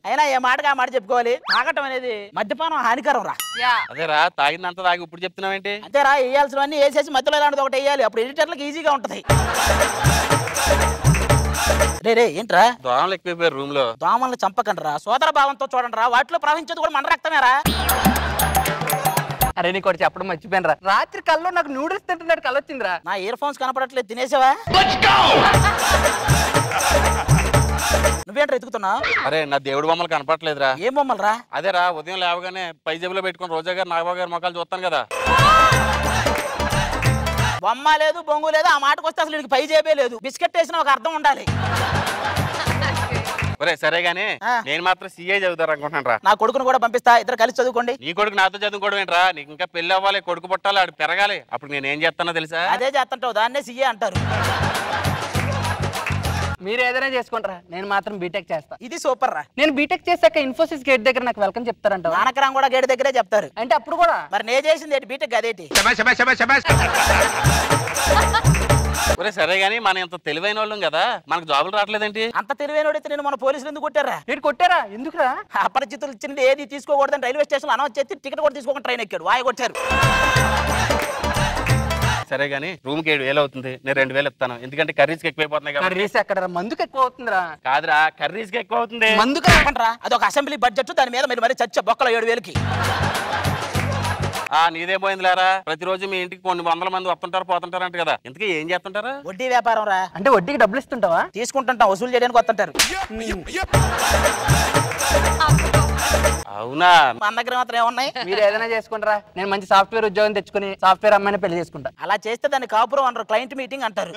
అయినా ఏ మాటగా మాట చెప్పుకోవాలి. తాగటం అనేది మద్యపానం హానికరం రా.
అదేరా తాగిందంతా తాగి ఇప్పుడు చెప్తున్నావేంటి?
అంతేరా, వేయాల్సినవన్నీ వేసేసి మధ్యలో ఇలాంటిది ఒకటి వేయాలి. అప్పుడు ఎడిటర్లకు ఈజీగా ఉంటది. రే ఏంట్రా
దోమలు ఎక్కువైపోయారు రూమ్ లో?
దోమల్ని చంపకండి రా, సోదర భావంతో చూడండి రా. వాటిలో ప్రవహించేది కూడా మన రక్తమేరా.
అరే నీకు ఒకటి చెప్పడం మర్చిపోయినరా. రాత్రి కల్లో నాకు నూడిల్స్ తింటున్నట్టు కళ్ళు వచ్చిందిరా.
నా ఇయర్ ఫోన్స్ కనపడట్లేదు, తినేసావా? నువ్వేంట్రా ఎత్తుకుతున్నావు?
అరే నా దేవుడు బొమ్మలు కనపడట్లేదురా.
ఏం బొమ్మలు రా?
అదేరా ఉదయం లేవగానే పై జేబులో పెట్టుకుని రోజా గారు నాగబాబు గారి మొక్కలు చూస్తాను కదా.
బొమ్మ లేదు, బొంగు లేదు. ఆ మాటకు వస్తే అసలు నీకు పై జేబే లేదు. బిస్కెట్ వేసిన ఒక అర్థం ఉండాలి.
ఒరే సరే గానీ నేను మాత్రం సీఏ చదువుతారు అనుకుంటాను రా.
నా కొడుకును కూడా పంపిస్తా, ఇద్దరు కలిసి చదువుకోండి.
నీ కొడుకు నాతో చదువుకోవడం ఏంట్రా? నీకు ఇంకా పెళ్లి అవ్వాలి, కొడుకు పుట్టాలి, ఆడు పెరగాలి. అప్పుడు నేను ఏం చేస్తానో తెలుసా?
అదే చేస్తుంటావు, దాన్నే సీఏ అంటారు.
మీరు ఏదైనా చేసుకుంటారా, నేను మాత్రం బీటెక్ చేస్తా.
ఇది సూపర్ రా.
నేను బీటెక్ చేశాక ఇన్ఫోసిస్ గేట్ దగ్గర నాకు వెల్కమ్ చెప్తారంట.
నానకరం కూడా గేట్ దగ్గరే చెప్తారు.
అంటే అప్పుడు కూడా
మరి నేను చేసింది ఏంటి? బీటెక్ అదేంటి?
ఒరే సరే గానీ మనం ఇంత తెలివైన వాళ్ళం కదా, మనకు జాబులు రావట్లేదేంటి?
అంత తెలివైనోడైతే నేను మన పోలీసులు ఎందుకు కొట్టారా?
ఏంటి కొట్టారా? ఎందుకురా?
అపరిచితులు ఇచ్చింది ఏది తీసుకోకూడదని రైల్వే స్టేషన్ అనౌన్స్ చేసి టికెట్ కూడా తీసుకోకుండా ట్రైన్ ఎక్కాడు, వాయి కొట్టారు.
సరే గానీ రూమ్ కి 7,000 అవుతుంది, నేను 2,000 ఇస్తాను. ఎందుకంటే కర్రీస్ కి ఎక్కువైపోతున్నాయి కదా.
కర్రీస్ ఎక్కడ? మందుకు ఎక్కువ అవుతుందిరా.
కాదురా కర్రీస్ కి ఎక్కువ అవుతుంది.
మందుకు రాకుండా అది ఒక అసెంబ్లీ బడ్జెట్, దాని మీద మీరు మరి చచ్చ బొక్కలో 7,000కి.
నీదే పోయింది లేరా. ప్రతిరోజు మీ ఇంటికి కొన్ని వందల మంది వస్తుంటారు పోతుంటారు అంట కదా. ఇంతకీ ఏం చేస్తుంటారు?
వడ్డీ వ్యాపారం రా.
అంటే వడ్డీకి డబ్బులు ఇస్తుంటావా?
తీసుకుంటుంటాం, వసూలు చేయడానికి వస్తుంటారు.
అవునా?
మన దగ్గర మాత్రం ఏమున్నాయి?
మీరు ఏదైనా చేసుకుంటారా? నేను మంచి సాఫ్ట్వేర్ ఉద్యోగం తెచ్చుకుని సాఫ్ట్వేర్ అమ్మాయిని పెళ్లి చేసుకుంటా.
అలా చేస్తే దాన్ని కాపురం అంటారు, క్లయింట్ మీటింగ్ అంటారు.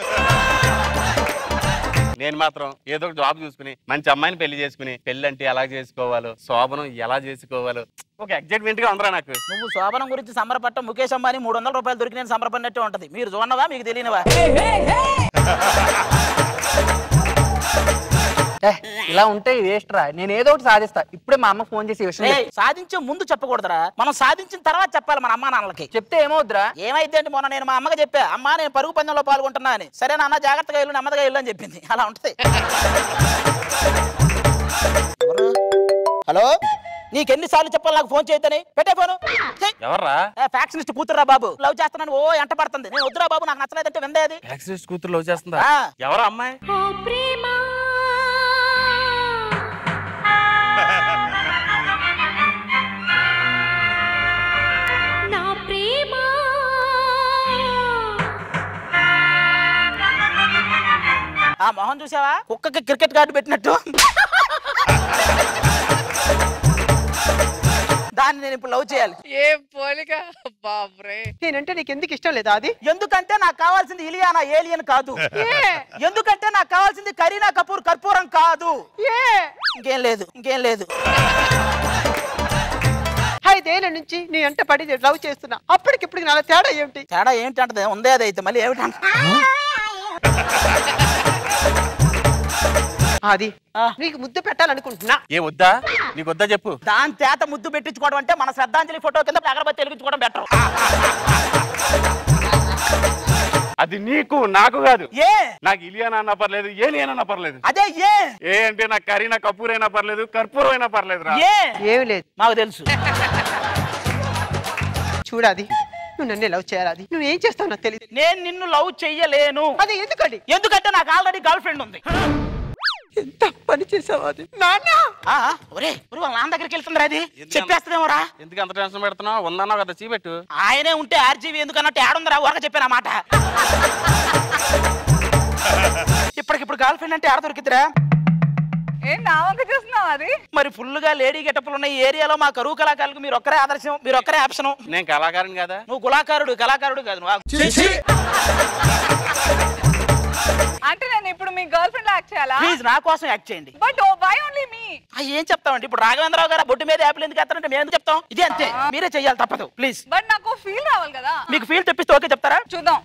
నేను మాత్రం ఏదో ఒక జాబ్ చూసుకుని మంచి అమ్మాయిని పెళ్లి చేసుకుని పెళ్లి అంటే ఎలా చేసుకోవాలో, శోభనం ఎలా చేసుకోవాలో ఒక ఎగ్జైట్మెంట్ గా ఉందిరా నాకు.
నువ్వు శోభనం గురించి సంబరపట్ట ముఖేష్ అంబానీ 300 రూపాయలు దొరికి నేను సంబరపడినట్టే ఉంటది. మీరు చూడవా? మీకు తెలియనివా?
ఇలా ఉంటే వేస్ట్ రా, నేను ఏదో ఒకటి సాధిస్తా. ఇప్పుడే మా అమ్మకు ఫోన్ చేసి ఈ విషయం
ఏయ్, సాధించే ముందు చెప్పకూడదురా, మనం సాధించిన తర్వాత చెప్పాలి మన అమ్మా నాన్నలకి.
చెప్తే ఏమవుద్దురా?
ఏమైంది అంటే మొన్న నేను మా అమ్మకి చెప్పా, అమ్మా నేను పరుగు పందెంలో పాల్గొంటున్నా అని. సరే నాన్న జాగ్రత్తగా వెళ్ళు, నెమ్మదిగా వెళ్ళు అని చెప్పింది. అలా ఉంటది. హలో, నీకెన్నిసార్లు చెప్పాలి నాకు ఫోన్ చేయొద్దని? పెట్టే ఫోను.
ఎవర్రా?
ఫ్యాక్షనిస్ట్ కూతురురా బాబు, లవ్ చేస్తున్నాను ఓ ఎంట పడుతుంది. నేను వద్దురా బాబు, నాకు నచ్చలేదంటే విందే అది.
ఫ్యాక్షనిస్ట్ కూతురు లవ్ చేస్తుందా? ఎవరా అమ్మాయి?
ఆ మొహం చూసావా, కుక్కకి క్రికెట్ కార్డు పెట్టినట్టు. దాన్ని నేను ఇప్పుడు లవ్ చేయాలి.
ఏ పోలిక బాబ్రే.
నేనంటే నీకు ఎందుకు ఇష్టం లేదా? అది
ఎందుకంటే నాకు కావాల్సింది ఇలియానా ఏలియన్ కాదు. ఎందుకంటే నాకు కావాల్సింది కరీనా కపూర్ కర్పూరం కాదు. ఇంకేం లేదు, ఇంకేం లేదు.
5 ఏళ్ల నుంచి నీ అంట పడి లవ్ చేస్తున్నా, అప్పటికిప్పుడు నా తేడా ఏమిటి?
తేడా ఏంటి అంటే ఉందే అది. అయితే మళ్ళీ ఏమిటి
అది నీకు ముద్దు పెట్టాలనుకుంటున్నా.
ఏ వద్దా? నీకు వద్దా చెప్పు.
దాని చేత ముద్దు పెట్టించుకోవడం అంటే మన శ్రద్ధాంజలి ఫోటో కింద అగరబత్తి వెలిగించుకోవడం బెటర్.
అది నీకు నాకు కాదు.
ఏ
నాకు ఇలియానా అన్నా పర్లేదు, ఏలియన్ అన్నా పర్లేదు.
అదే
ఏ అంటే నాకు కరీనా కపూర్ అయినా పర్లేదు, కర్పూరం అయినా పర్లేదు.
ఏమి లేదు,
మాకు తెలుసు.
చూడాది, నువ్వు నన్ను లవ్ చేయాలి. నువ్వు ఏం చేస్తావు నాకు తెలియదు.
నేను నిన్ను లవ్ చెయ్యలేను.
అది ఎందుకండి?
ఎందుకంటే నాకు ఆల్రెడీ గర్ల్ ఫ్రెండ్ ఉంది.
ఎంత పని చేసావు అది నాన్న.
ఒరే వాళ్ళ నాన్న దగ్గరికి వెళ్తుందిరా, అది చెప్పేస్తుందేమోరా.
ఎందుకు అంత టెన్షన్ పెడుతున్నావు? ఉందన్నా కదా చీపెట్టు.
ఆయనే ఉంటే ఆర్జీవి ఎందుకన్నట్టు ఏడుందిరా, ఊరక చెప్పాను ఆ మాట. ఇప్పటికిప్పుడు గర్ల్ ఫ్రెండ్ అంటే ఆడ దొరికిద్దిరా.
ఏం నా వంక చూస్తున్నావు? అది
మరి ఫుల్ గా లేడీ గెటప్లు ఉన్న ఈ ఏరియాలో మా కరువు కళాకారులకు మీరు ఒక్కరే ఆదర్శం, మీరు ఒక్కరే ఆప్షన్.
నేను కళాకారుని కదా.
నువ్వు కళాకారుడు కాదు నువ్వు.
అంటే నేను ఇప్పుడు మీ గర్ల్ ఫ్రెండ్ యాక్ట్ చేయాలా?
ప్లీజ్ నా కోసం యాక్ట్ చేయండి.
బట్ వై ఓన్లీ మీ?
ఏం చెప్తామండి ఇప్పుడు రాఘవేంద్రరావు గారు బొట్టు మీద యాపిల్ ఎందుకు ఎత్తారంటే మేము ఎందుకు చెప్తాం? ఇది అంతే, మీరే చెయ్యాలి, తప్పదు. ప్లీజ్.
బట్ నాకు ఫీల్ రావాలి కదా.
మీకు ఫీల్ తెప్పిస్తే ఓకే చెప్తారా?
చూద్దాం.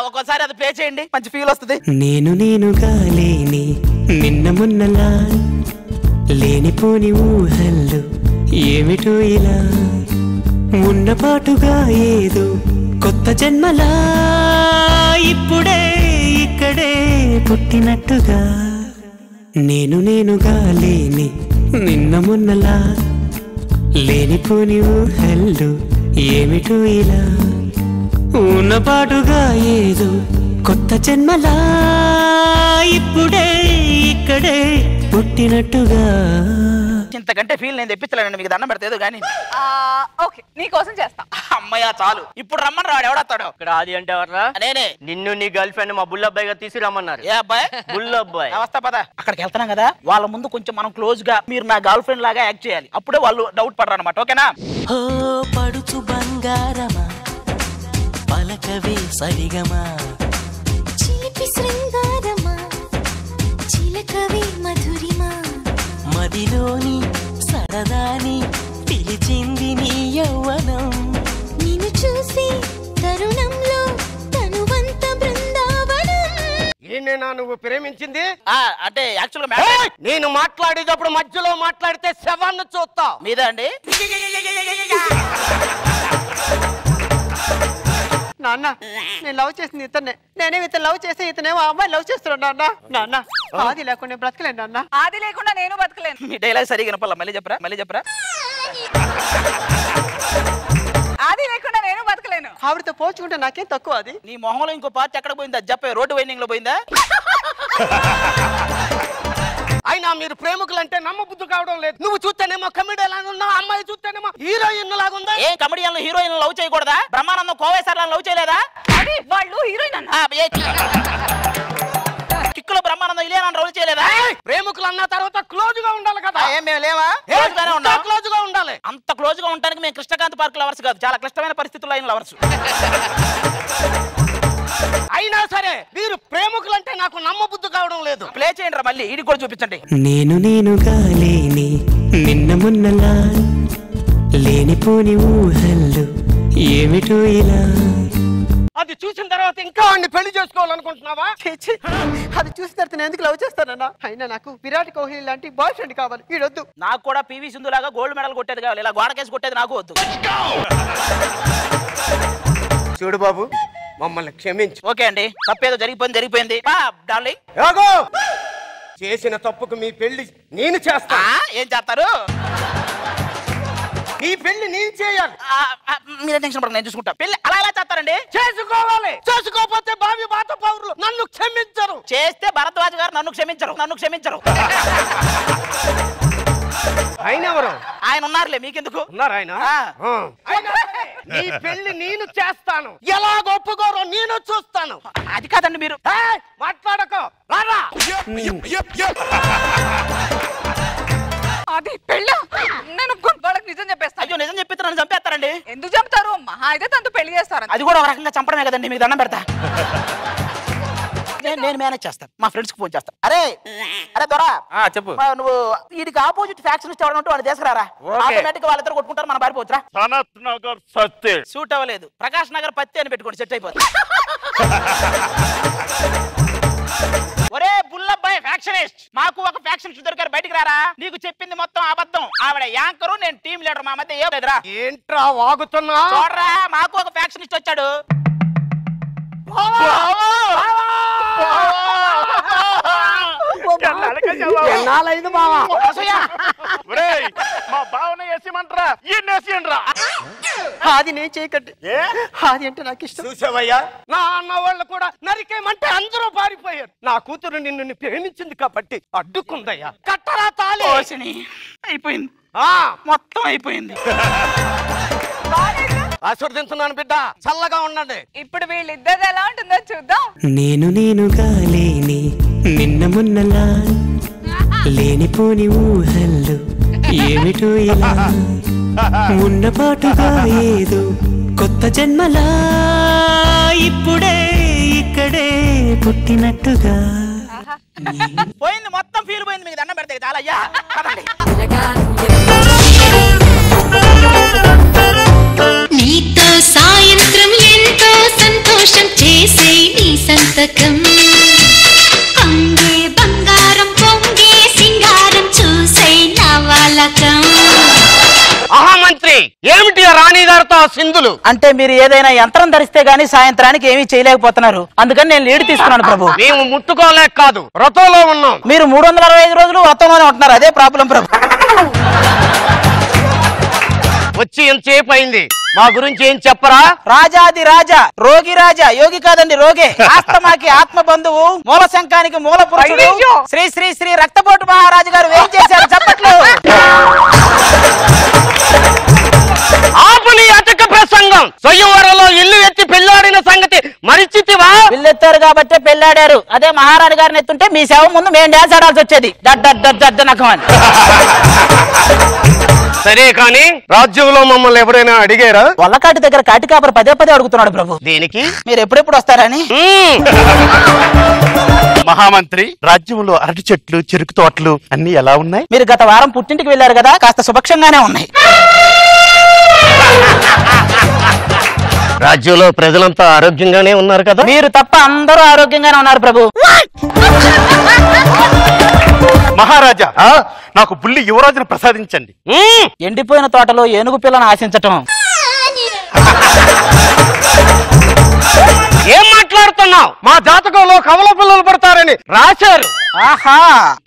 ఒక్కోసారి అది ప్లే చేయండి, మంచి ఫీల్ వస్తుంది.
నేనుగా లేని నిన్న మొన్నలా లేనిపోని ఊహల్లో ఏమిటో ఇలా ఉన్నపాటుగా ఏదో కొత్త జన్మలా ఇప్పుడే ఇక్కడే పుట్టినట్టుగా. నేనుగా లేని నిన్న మొన్నలా లేనిపోని ఊహల్లో ఏమిటో ఇలా ఉన్నపాటుగా ఏదో కొత్త జన్మలా ఇప్పుడే ఇక్కడే పుట్టినట్టుగా.
ఇంతకంటే ఫీల్ నేను తెప్పించలేనండి, మీకు దండం పెడతాదో గానీ.
ఓకే, నీకోసం చేస్తా.
అమ్మయ్య చాలు, ఇప్పుడు రమ్మని రాడు. ఎవడొస్తాడు
ఇక్కడ? ఆది అంటే ఎవర్రా?
నేనే.
నిన్ను నీ గర్ల్ ఫ్రెండ్ మా బుల్లబ్బాయిగా తీసుకురమ్మన్నారు.
ఏ అబ్బాయి?
బుల్లబ్బాయి.
అవస్థ పద. అక్కడికి వెళ్తున్నాం కదా, వాళ్ళ ముందు కొంచెం మనం క్లోజ్ గా మీరు నా గర్ల్ ఫ్రెండ్ లాగా యాక్ట్ చేయాలి. అప్పుడే వాళ్ళు డౌట్ పడరు అనమాట. ఓకేనా?
ఓ పడుచు బంగారమా పలకవే సరిగమా చిలిపి శృంగారమా చిలకవే మధురిమా మదిలోని సరదాని పిలిచింది నీ యవ్వనం నిన్ను చూసి తరుణంలో తనువంత బృందావనం.
ఈయనేనా నువ్వు ప్రేమించింది?
అంటే యాక్చువల్ గా
నేను మాట్లాడేటప్పుడు మధ్యలో మాట్లాడితే శవాన్ని చూస్తా.
మీద అండి.
నాన్న, నేను లవ్ చేసింది ఇతనే. నేనేమి ఇతను లవ్ చేసి ఇతనేమో అమ్మాయి లవ్ చేస్తున్నాడు. నాన్న ఆది లేకుండా బ్రతకలేను నాన్న.
ఆది లేకుండా నేను బతకలేను.
మీ డైలాగ్ సరిగా వినపల్ల, మళ్ళీ చెప్పరా.
ఆది లేకుండా నేను బతకలేను.
ఆవిడతో పోల్చుకుంటే నాకేం తక్కువ? అది
నీ మొహంలో ఇంకో పార్ట్ ఎక్కడ పోయిందా? చెప్పే రోడ్డు వైండింగ్ లో పోయిందా?
అయినా మీరు ప్రేమికులంటే నమ్మబుద్ధి కావడం లేదు. నువ్వు చూస్తేనేమో కమెడియన్ లాగా ఉన్నావు, అమ్మాయి చూస్తేనేమో హీరోయిన్ లాగా ఉందా?
ఏం కమెడియన్ హీరోయిన్ లవ్ చేయకూడదా? బ్రహ్మానందం కోవై సార్ లవ్ చేయలేదా?
అది వాళ్ళు హీరోయిన్ అన్న.
కిక్కులో బ్రహ్మానందం ఇలియానా లవ్ చేయలేదా?
ప్రేమికులు అన్న తర్వాత క్లోజ్ గా ఉండాలి కదా.
ఏం మేము లేవా?
క్లోజ్ గా ఉండాలి.
అంత క్లోజ్ గా ఉండడానికి మేము కృష్ణకాంత్ పార్క్ లవర్స్ కాదు, చాలా క్లిష్టమైన పరిస్థితుల్లో అయిన లవర్స్.
అయినా సరే మీరు ప్రేమికులంటే నాకు నమ్మబుద్ధి కావడం లేదు.
ప్లే చేయండి రా మళ్ళీ, ఇది కూడా చూపించండి.
నేనుగా లేని నిన్న మొన్నలా లేనిపోని ఊహల్లో ఏమిటో ఇలా
అది చూసిన తర్వాత ఇంకా వాడిని పెళ్లి చేసుకోవాలనుకుంటున్నావా?
అది చూసిన తర్వాత నేను ఎందుకు లవ్ చేస్తానన్నా? అయినా నాకు విరాట్ కోహ్లీ లాంటి బాయ్ ఫ్రెండ్ కావాలి. వీడొద్దు.
నాకు కూడా పివి సింధు లాగా గోల్డ్ మెడల్ కొట్టేది కావాలి. ఇలా గోడకేసి కొట్టేది నాకు వద్దు.
చూడు బాబు, మమ్మల్ని క్షమించు.
ఓకే అండి, తప్పేదో జరిగిపోయింది. డార్లింగ్,
చేసిన తప్పుకు మీ పెళ్లి నేను చేస్తా.
ఏం చేస్తారు?
ఈ పెళ్లి నేను చేయాలి.
మీరే టెన్షన్ పడకండి, నేను చూసుకుంటా. పెళ్లి అలా ఎలా చేస్తారండి?
చేసుకోవాలి. చేసుకోకపోతే భావి మాత పౌరులు నన్ను క్షమించరు.
చేస్తే భరద్వాజ్ గారు నన్ను క్షమించరు.
ఆయన ఎవరు?
ఆయన ఉన్నారులే, మీకెందుకు?
ఉన్నారు ఆయన. నీ పెళ్లి నేను చేస్తాను. ఎలా ఒప్పుకోరో నేను చూస్తాను.
అది కాదండి, మీరు
మాట్లాడకో.
అది పెళ్ళ? నేను వాళ్ళకి నిజం చెప్పేస్తాను.
అయ్యో, నిజం చెప్పితే నన్ను చంపేస్తారండి.
ఎందుకు చంపుతారు? మహా అయితే తనతో పెళ్లి చేస్తారు.
అది కూడా ఒక రకంగా చంపడమే కదండి. మీకు దండం పెడతా. నేను మేనేజ్ చేస్తాను. మా ఫ్రెండ్స్ కి ఫోన్ చేస్తాను. అరే దొరా,
చెప్పు.
నువ్వు వీడికి ఆపోజిట్ ఫ్యాక్షన్ ఇష్టపడినట్టు వాళ్ళు తీసుకురారా. ఆటోమేటిక్ వాళ్ళిద్దరు కొట్టుకుంటారు, మనం పారిపోవచ్చురా.
సనత్ నగర్ సత్తే
సూట్ అవ్వలేదు. ప్రకాష్ నగర్ పత్తి అని పెట్టుకోండి, సెట్ అయిపోతుంది. ఒరే బుల్లబ్బాయ్ ఫ్యాక్షనిస్ట్, మాకు ఒక ఫ్యాక్షనిస్ట్ దొరికారు, బయటికి రారా. నీకు చెప్పింది మొత్తం అబద్ధం. ఆవిడ యాంకరు, నేను టీం లీడర్. మా మధ్య ఏం లేదురా.
ఏంట్రా వాగుతున్నా?
చూడరా, మాకు ఒక ఫ్యాక్షనిస్ట్ వచ్చాడు.
ఎన్నాళ్ళైంది బావా?
మా బావని వేసిమంటారా?
అది నేను చేయకండి. అది అంటే నాకు ఇష్టం.
చూసావయ్యా, నా అన్న వాళ్ళు కూడా నరికేయమంటే అందరూ పారిపోయారు. నా కూతురు నిన్ను ప్రేమించింది కాబట్టి అడ్డుకుందయ్యా. కట్టరా తాళి.
అయిపోయింది, మొత్తం అయిపోయింది.
ఆశీర్వదించున్నాను బిడ్డ, చల్లగా ఉండండి.
ఇప్పుడు వీళ్ళిద్దరు ఎలా ఉంటుందో చూద్దాం.
నేనుగా లేని నిన్న మొన్నలా లేనిపోని ఊహల్లో ఏమిటో ఇలా ఉన్నపాటుగా ఏదో కొత్త జన్మలా ఇప్పుడే ఇక్కడే పుట్టినట్టుగా.
పోయింది, మొత్తం ఫీల్ పోయింది. మీకు దండం పెడితే చాలా. అయ్యా
నీతో సాయంత్రం ఎంతో సంతోషం చేసే నీ సంతకం, అంగే బంగారం పొంగే సింగారం చూసే నవలకం.
మహామంత్రి, ఏమిటి రాణి గారితో సింధులు?
అంటే మీరు ఏదైనా యంత్రం ధరిస్తే గానీ సాయంత్రానికి ఏమీ చేయలేకపోతున్నారు. అందుకని నేను లీడ్ తీసుకున్నాను ప్రభు.
మేము ముట్టుకోలేక కాదు, వ్రతంలో ఉన్నాం.
మీరు 365 రోజులు వ్రతంలోనే ఉంటున్నారు. అదే ప్రాబ్లం ప్రభు.
వచ్చి ఎంతసేపు అయింది? మా గురించి ఏం చెప్పరా?
రాజాది రాజా, రోగి రాజా, యోగి కాదండి రోగే. ఆస్తమాకి ఆత్మ బంధువు, మూల శంఖానికి మూల పురుషుడు, శ్రీ శ్రీ శ్రీ రక్తపోటు మహారాజు గారు ఏం చేశారు చెప్పట్లు?
ఆపుని అటక ప్రసంగం. స్వయంవరంలో ఇల్లు ఎత్తి పెళ్లాడిన సంగతి మరిచితివా?
పిల్లెత్తారు కాబట్టే పెళ్లాడారు. అదే మహారాణి గారిని ఎత్తుంటే మీ సేవ ముందు మేము డాన్స్ ఆడాల్సి వచ్చేది. నకమని.
సరే కానీ రాజ్యంలో మమ్మల్ని ఎవరైనా అడిగారా?
వల్లకాటి దగ్గర కాటి కాపరి పదే అడుగుతున్నాడు ప్రభు.
దేనికి?
మీరు ఎప్పుడెప్పుడు వస్తారని.
మహామంత్రి, రాజ్యంలో అరటి చెట్లు, చెరుకు తోటలు అన్ని ఎలా ఉన్నాయి?
మీరు గత వారం పుట్టింటికి వెళ్ళారు కదా, కాస్త సుభక్షంగానే ఉన్నాయి.
రాజ్యంలో ప్రజలంతా ఆరోగ్యంగానే ఉన్నారు కదా?
మీరు తప్ప అందరూ ఆరోగ్యంగానే ఉన్నారు ప్రభు.
మహారాజా, నాకు బుల్లి యువరాజును ప్రసాదించండి.
ఎండిపోయిన తోటలో ఏనుగు పిల్లను ఆశించటం.
ఏం మాట్లాడుతున్నావు? మా జాతకంలో కవల పిల్లలు పడతారని రాశారు.
ఆహా,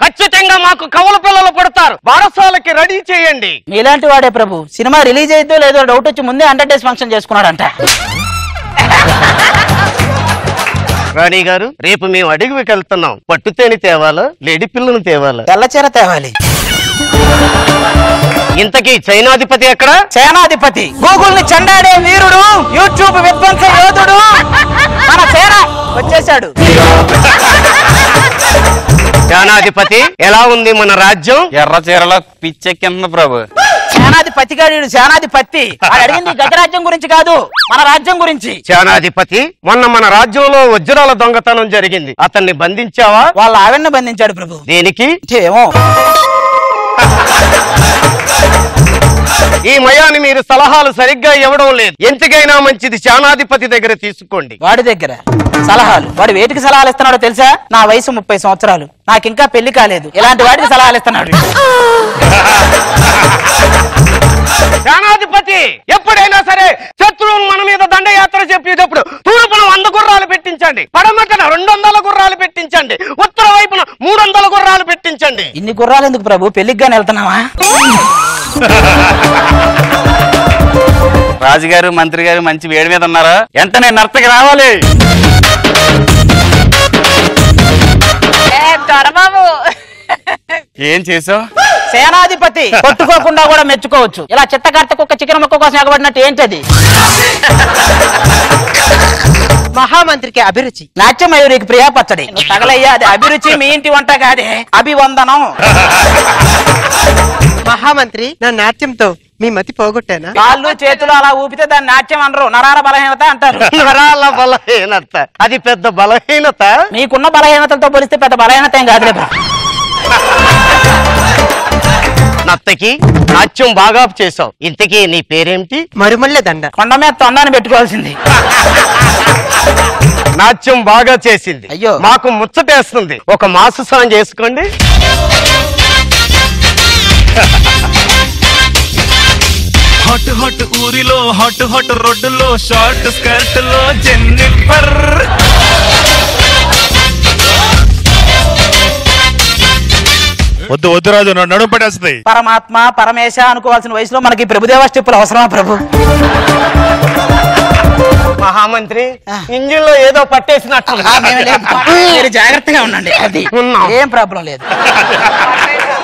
ఖచ్చితంగా మాకు కవల పిల్లలు పడతారు. వారసాలకి రెడీ చేయండి.
మీలాంటి వాడే ప్రభు. సినిమా రిలీజ్ అయిద్దో లేదో డౌట్ వచ్చి ముందే అండర్టేజ్ ఫంక్షన్ చేసుకున్నాడంట.
రాణి గారు, రేపు మేము అడవికి వెళ్తున్నాం. పట్టుతేని తేవాలా, లేడీ పిల్లను తేవాలా?
తెల్లచీర తేవాలి.
ఇంతకీ చైనాధిపతి ఎక్కడ?
సేనాధిపతి, గూగుల్ ని చెండాడే వీరుడు, యూట్యూబ్ విధ్వంస యోధుడు మన సేన వచ్చేసాడు.
సేనాధిపతి, ఎలా ఉంది మన రాజ్యం?
ఎర్ర చీరలో పిచ్చెక్కింది ప్రభు.
సేనాధిపతి గారు సేనాధిపతి అడిగింది గజరాజ్యం గురించి కాదు, మన రాజ్యం గురించి.
సేనాధిపతి, మొన్న మన రాజ్యంలో వజ్రాల దొంగతనం జరిగింది. అతన్ని బంధించావా?
వాళ్ళ ఆవిడని బంధించాడు ప్రభు.
దేనికి?
ఏమో.
ఈ మయాన్ని మీరు సలహాలు సరిగ్గా ఇవ్వడం లేదు. ఎంతకైనా మంచిది సేనాధిపతి దగ్గర తీసుకోండి.
వాడి దగ్గర సలహాలు? వాడు వేటికి సలహాలు ఇస్తున్నాడో తెలుసా? నా వయసు 30 సంవత్సరాలు, నాకు ఇంకా పెళ్లి కాలేదు, ఇలాంటి వాటికి సలహాలు ఇస్తున్నాడు.
సేనాధిపతి ఎప్పుడైనా సరే శత్రువులు మన మీద దండయాత్ర చెప్పేటప్పుడు తూర్పున 100 గుర్రాలు పెట్టించండి, పడమటన 200 గుర్రాలు పెట్టించండి, ఉత్తర వైపున 300 గుర్రాలు పెట్టించండి.
ఇన్ని గుర్రాలు ఎందుకు ప్రభు? పెళ్లిగానే వెళ్తున్నావా?
రాజుగారు మంత్రి గారు మంచి వేడి మీద ఉన్నారా? వెంటనే నర్తకి రావాలి. ఏం చేసావు?
సేనాధిపతి కొట్టుకోకుండా కూడా మెచ్చుకోవచ్చు. ఇలా చిత్తకర్త కుక్క చికెన్ ముక్క కోసం ఎగబడినట్టు ఏంటది?
మహామంత్రికి అభిరుచి.
నాట్యమయూరికి ప్రియా పచ్చడి. నువ్వు తగలయ్యా, అది అభిరుచి మీ ఇంటి వంట కాదే, అభివందనం.
మహామంత్రి, నా నాట్యంతో మీ మతి పోగొట్టానా?
కాళ్ళు చేతులు అలా ఊపితే దాన్ని నాట్యం అనరు, నరాల బలహీనత అంటారు.
నరాల బలహీనత అది పెద్ద బలహీనత?
మీకున్న బలహీనతలతో పోలిస్తే పెద్ద బలహీనత ఏం కాదులే.
నత్తకి నాట్యం బాగా చేసావు. ఇంతకీ నీ పేరేమిటి?
మరుమల్లె దండ.
కొండ మీద తొండాన్ని పెట్టుకోవాల్సింది.
నాట్యం బాగా చేసింది. అయ్యో, మాకు ముచ్చటేస్తుంది. ఒక మాసు సాంగ్ చేసుకోండి.
హాట్ హాట్ ఊరిలో హాట్ హాట్ రోడ్డులో షార్ట్ స్కర్ట్ లో జెన్నిఫర్.
వద్దు వద్దు రాజు, నడుము పట్టేస్తుంది.
పరమాత్మ పరమేశ అనుకోవాల్సిన వయసులో మనకి ప్రభుదేవ స్టెప్పులు అవసరమా ప్రభు?
మహామంత్రి, ఇంజిన్ లో ఏదో పట్టేసినట్టు.
మీరు జాగ్రత్తగా ఉండండి, అది ఏం ప్రాబ్లం లేదు.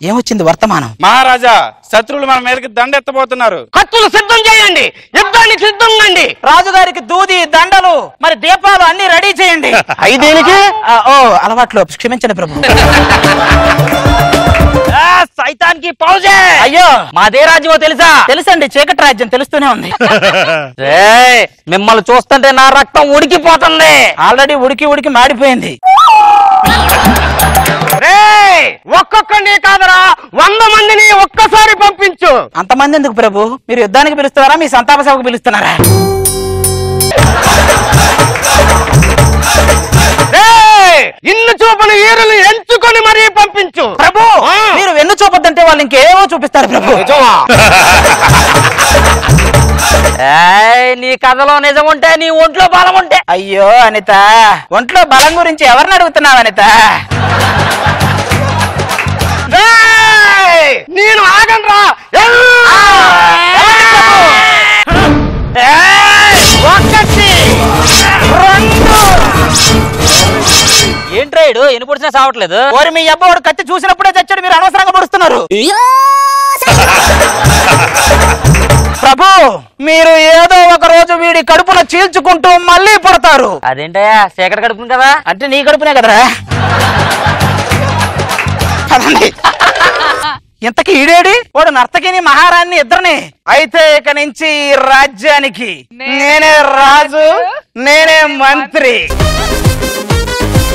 ఏమొచ్చింది వర్తమానం?
మహారాజా, శత్రువులు మన మీదకి దండెత్తబోతున్నారు.
కత్తులు సిద్ధం చేయండి, యుద్ధానికి సిద్ధంగా.
రాజుగారికి దూది దండలు మరి దీపాలు అన్ని రెడీ చేయండి.
ఐదేనికి
ఓ అలవాట్లో క్షమించండి ప్రభు.
సైతానికి పౌజే.
అయ్యో,
మాదే రాజ్యమో తెలుసా?
తెలుసండి, చీకటి రాజ్యం తెలుస్తూనే ఉంది.
మిమ్మల్ని చూస్తుంటే నా రక్తం ఉడికిపోతుంది.
ఆల్రెడీ ఉడికి ఉడికి మాడిపోయింది.
ఒక్కొక్కడిని కాదరా, 100 మందిని ఒక్కసారి పంపించు.
అంతమంది ఎందుకు ప్రభు? మీరు యుద్ధానికి పిలుస్తున్నారా, మీ సంతాప సభకు పిలుస్తున్నారా?
ఇన్ని చూపులు ఈరులు ఎంచుకొని మరీ పంపించు
ప్రభు. మీరు వెన్ను చూపొద్దంటే వాళ్ళు ఇంకేవో చూపిస్తారు ప్రభు.
నీ కథలో నిజం ఉంటే నీ ఒంట్లో బలం ఉంటే.
అయ్యో అనిత, ఒంట్లో బలం గురించి ఎవరిని అడుగుతున్నావు అనిత?
నేను ఆగండ్రా.
ఏంట్రాయుడు ఎన్ని పొడిచినా సావట్లేదు?
ఓరి మీ అబ్బోడు కత్తి చూసినప్పుడే చచ్చాడు, మీరు అనవసరంగా పొడుస్తున్నారు. ప్రభు, మీరు ఏదో ఒక రోజు వీడి కడుపున చీల్చుకుంటూ మళ్ళీ పుడతారు.
అదేంటయ్యా, సేకడ కడుపును కదా?
అంటే నీ కడుపునే కదరా. ఇంతకి ఈడేడి వాడు నర్తకిని మహారాణి ఇద్దరిని. అయితే ఇక నుంచి ఈ రాజ్యానికి నేనే రాజు, నేనే మంత్రి.